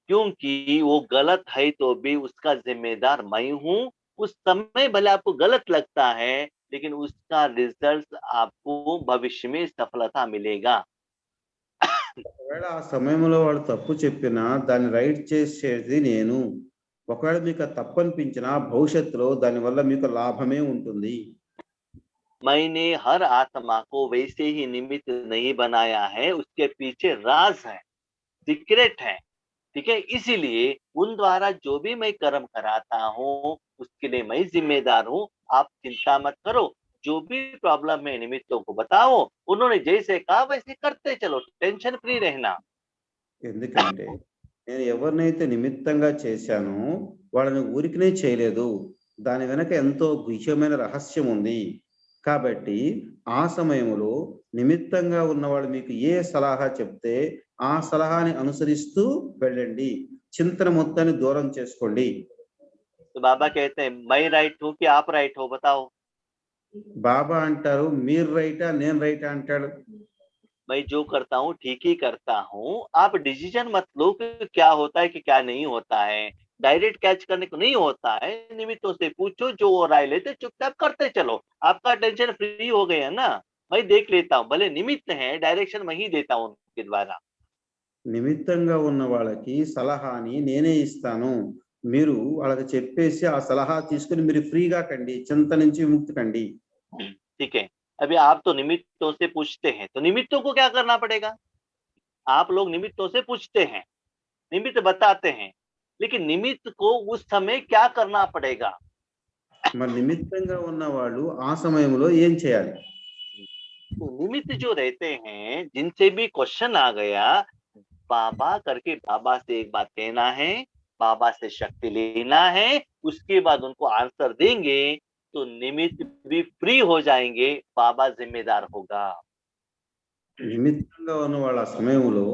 क्योंकि वो गलत है तो भी उसका जिम्मेदार मैं हूं. उस समय भले आपको गलत लगता है, लेकिन उसका रिजल्ट आपको भविष्य में सफलता मिलेगा. ఒకవేళ ఆ సమయంలో వాళ్ళు తప్పు చెప్పినా దాన్ని రైట్ చేసేది నేను. ఒకవేళ మీకు ఆ తప్పు అనిపించినా భవిష్యత్తులో దానివల్ల మీకు లాభమే ఉంటుంది. मैंने हर आत्मा को वैसे ही निमित्त नहीं बनाया है, उसके पीछे राज है, सीक्रेट है. ठीक है, इसीलिए उन द्वारा जो भी मैं कर्म कराता हूँ उसके लिए मैं जिम्मेदार हूँ. आप चिंता मत करो, जो भी प्रॉब्लम है निमित्तों को बताओ, उन्होंने जैसे कहा वैसे करते चलो, टेंशन फ्री रहना. ఎందుకంటే నేను ఎవరినైతే నిమిత్తంగా చేశానో వాళ్ళని ఊరికినే చేయలేదు, దాని వెనక ఎంతో గుహ్యమైన రహస్యం ఉంది. కాబట్టి ఆ సమయంలో నిమిత్తంగా ఉన్నవాళ్ళు మీకు ఏ సలహా చెప్తే ఆ సలహాని అనుసరిస్తూ వెళ్ళండి, చింతన మొత్తాన్ని దూరం చేసుకోండి. तो बाबा कहते हैं मैं राइट हूँ कि आप राइट हो, बताओ. బాబా అంటారు మీరు రైటా నేను రైటా అంటాడు. मैं जो करता हूँ ठीक ही करता हूँ, आप डिसीजन मत लो कि क्या होता है कि क्या नहीं होता है. डायरेक्ट कैच करने को नहीं होता है, निमित्तों से पूछो, जो वो राय लेते चुपचाप करते चलो, आपका टेंशन फ्री हो गया ना. मैं देख लेता हूँ, भले निमित्त है, डायरेक्शन मैं ही देता हूँ उनके द्वारा. నిమిత్తంగా ఉన్న వాళ్ళకి సలహాని నేనే ఇస్తాను, మీరు వాళ్ళకి చెప్పేసి ఆ సలహా తీసుకుని మీరు ఫ్రీగా కండి, చింత నుంచి విముక్తి కండి. ठीक है, अभी आप तो निमित्तों से पूछते हैं, तो निमित्तों को क्या करना पड़ेगा. आप लोग निमित्तों से पूछते हैं, निमित्त बताते हैं, लेकिन निमित्त को उस समय क्या करना पड़ेगा. మరి నిమిత్తంగా ఉన్న వాళ్ళు ఆ సమయంలో ఏం చేయాలి. तो निमित्त जो रहते हैं, जिनसे भी क्वेश्चन आ गया, बाबा करके बाबा से एक बात कहना है, बाबा से शक्ति लेना है, उसके बाद उनको आंसर देंगे तो निमित्त भी फ्री हो जाएंगे, बाबा जिम्मेदार होगा. నిమిత్తంగా ఉన్న వాళ్ళ సమయంలో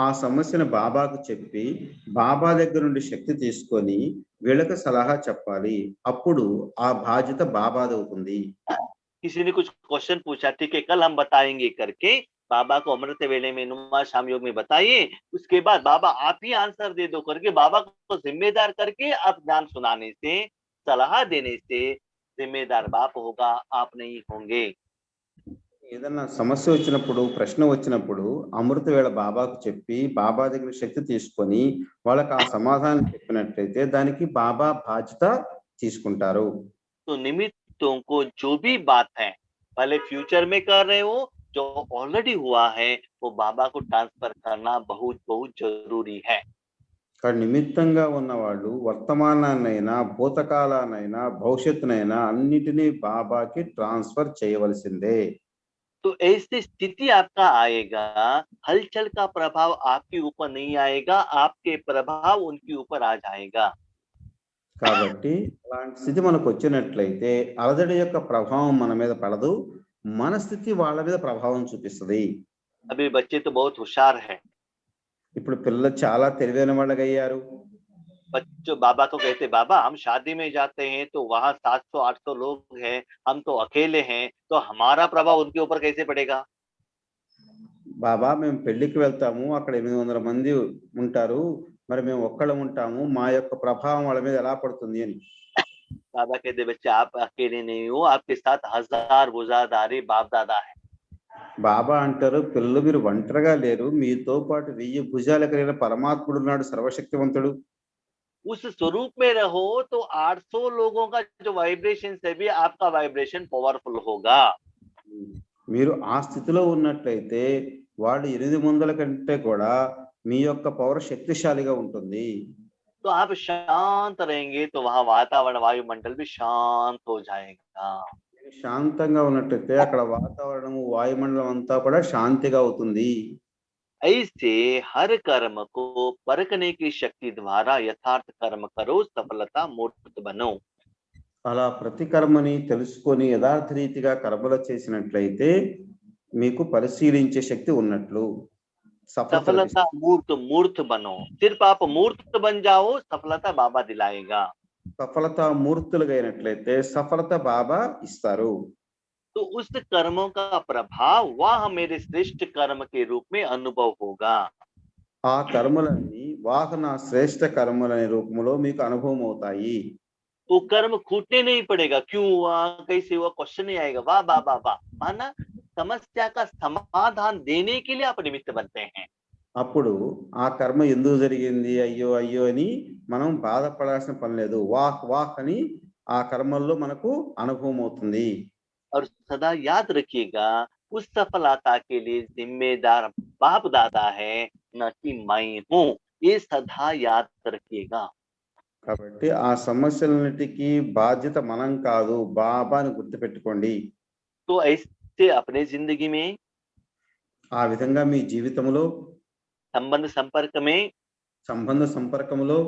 ఆ సమస్యను బాబాకు చెప్పి బాబా దగ్గర నుండి శక్తి తీసుకొని వీళ్ళకి సలహా చెప్పాలి, అప్పుడు ఆ బాధ్యత బాబాది అవుతుంది. किसी ने कुछ क्वेश्चन पूछा, ठीक है कल हम बताएंगे करके बाबा को अमृत वेले में, नुमा शाम योग में बताइए, उसके बाद बाबा आप ही आंसर दे दो करके बाबा को जिम्मेदार करके आप ज्ञान सुनाने से, सलाह देने से जिम्मेदार बाप होगा, आप नहीं होंगे. ఏదన్నా సమస్య వచ్చినప్పుడు, ప్రశ్న వచ్చినప్పుడు అమృత వేళ బాబాకు చెప్పి బాబా దగ్గర శక్తి తీసుకొని వాళ్ళకి ఆ సమాధానం చెప్పినట్లయితే దానికి బాబా బాధ్యత తీసుకుంటారు. तो निमित्तों को जो भी बात है, भले फ्यूचर में कर रहे हो जो ऑलरेडी हुआ है वो बाबा को ट्रांसफर करना बहुत बहुत जरूरी है। ఇక్కడ నిమిత్తంగా ఉన్నవాళ్ళు వర్తమానాన్నైనా భూతకాలాన్నైనా భవిష్యత్తునైనా అన్నిటినీ బాబాకి ట్రాన్స్ఫర్ చేయవలసిందే. तो ऐसी स्थिति आपका आएगा, हलचल का प्रभाव आपके ऊपर नहीं आएगा, आपके प्रभाव उनके ऊपर आ जाएगा। కాబట్టి అలాంటి స్థితి మనకు వచ్చినట్లయితే అలజడి యొక్క ప్రభావం మన మీద పడదు, మన స్థితి వాళ్ళ మీద ప్రభావం చూపిస్తుంది. अभी बच्चे तो बहुत होशियार हैं। ఇప్పుడు పిల్లలు చాలా తెలివైన వాళ్ళగా అయ్యారు. बच्चों बाबा को कहते, बाबा हम शादी में जाते हैं तो वहां 700-800 लोग हैं, हम तो अकेले हैं, तो हमारा प्रभाव उनके ऊपर कैसे पड़ेगा? బాబా మేము పెళ్లికి వెళ్తాము, అక్కడ 800 మంది ఉంటారు, మరి మేము ఒక్కళ్ళం ఉంటాము, మా యొక్క ప్రభావం వాళ్ళ మీద ఎలా పడుతుంది అని. बाबा कहते, बच्चे आप अकेले नहीं हो, आपके साथ 1000 बुज़ादारी बाप दादा है। బాబా అంటారు, పిల్లలు మీరు ఒంటరిగా లేరు, మీతో పాటు 1000 భుజాలు కలిగిన పరమాత్ముడు ఉన్నాడు, సర్వశక్తివంతుడు. उस स्वरूप में रहो तो 800 लोगों का जो वाइब्रेशन से भी आपका वाइब्रेशन पावरफुल होगा। మీరు ఆ స్థితిలో ఉన్నట్లయితే వాళ్ళు 800 కంటే కూడా మీ యొక్క పవర్ శక్తిశాలిగా ఉంటుంది. तो आप शांत रहेंगे तो वहां वातावरण वायुमंडल भी शांत हो जाएगा। శాంతంగా ఉన్నట్లయితే అక్కడ వాతావరణము వాయుమండలం అంతా కూడా శాంతిగా అవుతుంది. ऐसे हर कर्म को परखने की शक्ति द्वारा यथार्थ कर्म करो, सफलता मूर्त बनो। అలా ప్రతి కర్మని తెలుసుకొని యథార్థ రీతిగా కర్మలు చేసినట్లయితే మీకు పరిశీలించే శక్తి ఉన్నట్లు. सफलता मूर्त मूर्त बनो, सिर्फ आप मूर्त बन जाओ, सफलता बाबा दिलाएगा। సఫలత మూర్తులుగా అయినట్లయితే సఫలత బాబా ఇస్తారు. तो उस कर्मों का प्रभाव वह मेरे श्रेष्ठ कर्म के रूप में अनुभव होगा। ఆ కర్మలన్నీ వాహన శ్రేష్ఠ కర్మలనే రూపంలో మీకు అనుభవం అవుతాయి. वो कर्म छूटने नहीं पड़ेगा, क्यों हुआ कैसे हुआ क्वेश्चन नहीं आएगा। वाह वाह वाह वाह, माना समस्या का समाधान देने के लिए आप निमित्त बनते हैं। అప్పుడు ఆ కర్మ ఎందుకు జరిగింది అయ్యో అయ్యో అని మనం బాధపడాల్సిన పని లేదు. వాక్ వాక్ అని ఆ కర్మల్లో మనకు అనుభవం అవుతుంది. और सदा याद रखिएगा, उस सफलता के लिए जिम्मेदार बाप दादा है, न कि मैं हूँ। ये सदा याद रखिएगा। కాబట్టి ఆ సమస్యలన్నిటికీ బాధ్యత మనం కాదు, బాబాని గుర్తుపెట్టుకోండి. तो ऐसे अपने जिंदगी में, ఆ విధంగా మీ జీవితంలో संबंध संपर्क में, సంబంధ సంపర్కంలో,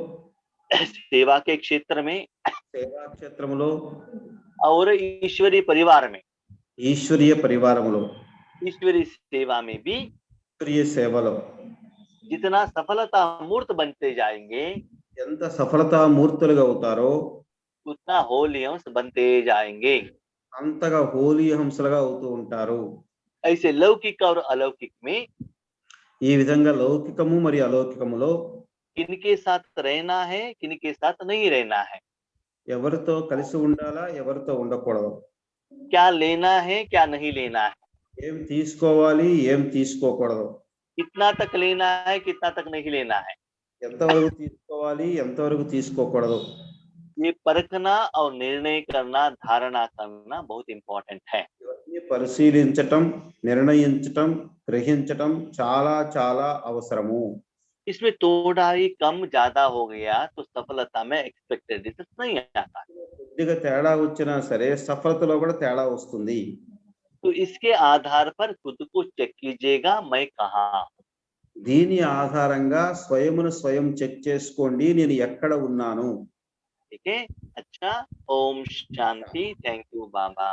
सेवा के क्षेत्र में సేవా క్షేత్రంలో, और ईश्वरीय परिवार में, ఈశ్వరీయ పరివారములో, ईश्वरीय सेवा में भी ఈశ్వరీయ సేవలో जितना सफलता मूर्त बनते जाएंगे, ఎంత సఫలతా మూర్తులుగా అవుతారో उतना होली अंश बनते जाएंगे। అంతగా హోలీ హంసలుగా అవుతూ ఉంటారు. ऐसे लौकिक और अलौकिक में ఈ విధంగా లౌకికము మరియు అలౌకికములో किनके साथ रहना है, किनके साथ नहीं रहना है, ఎవరితో కలిసి ఉండాలా, ఎవరితో ఉండకూడదు, क्या लेना है क्या नहीं लेना है, ఏం తీసుకోవాలి, ఏం తీసుకోకూడదు, कितना तक लेना है कितना तक नहीं लेना है, ఎంతవరకు తీసుకోవాలి, ఎంతవరకు తీసుకోకూడదు, ये परखना और निर्णय करना, धारणा करना बहुत इंपॉर्टेंट है। ఇవన్నీ పరిశీలించటం, నిర్ణయించటం, గ్రహించటం చాలా చాలా అవసరము. इसमें थोड़ा ही कम ज्यादा हो गया तो सफलता में एक्सपेक्टेड रिजल्ट नहीं आता। కొద్దిగా తేడా వచ్చినా సరే సఫలతలో కూడా తేడా వస్తుంది. तो इसके आधार पर खुद को चेक कीजिएगा, मैं कहाँ। దీని ఆధారంగా స్వయమును స్వయం చెక్ చేసుకోండి, నేను ఎక్కడ ఉన్నాను. ठीक है, अच्छा, Om Shanti, thank you Baba.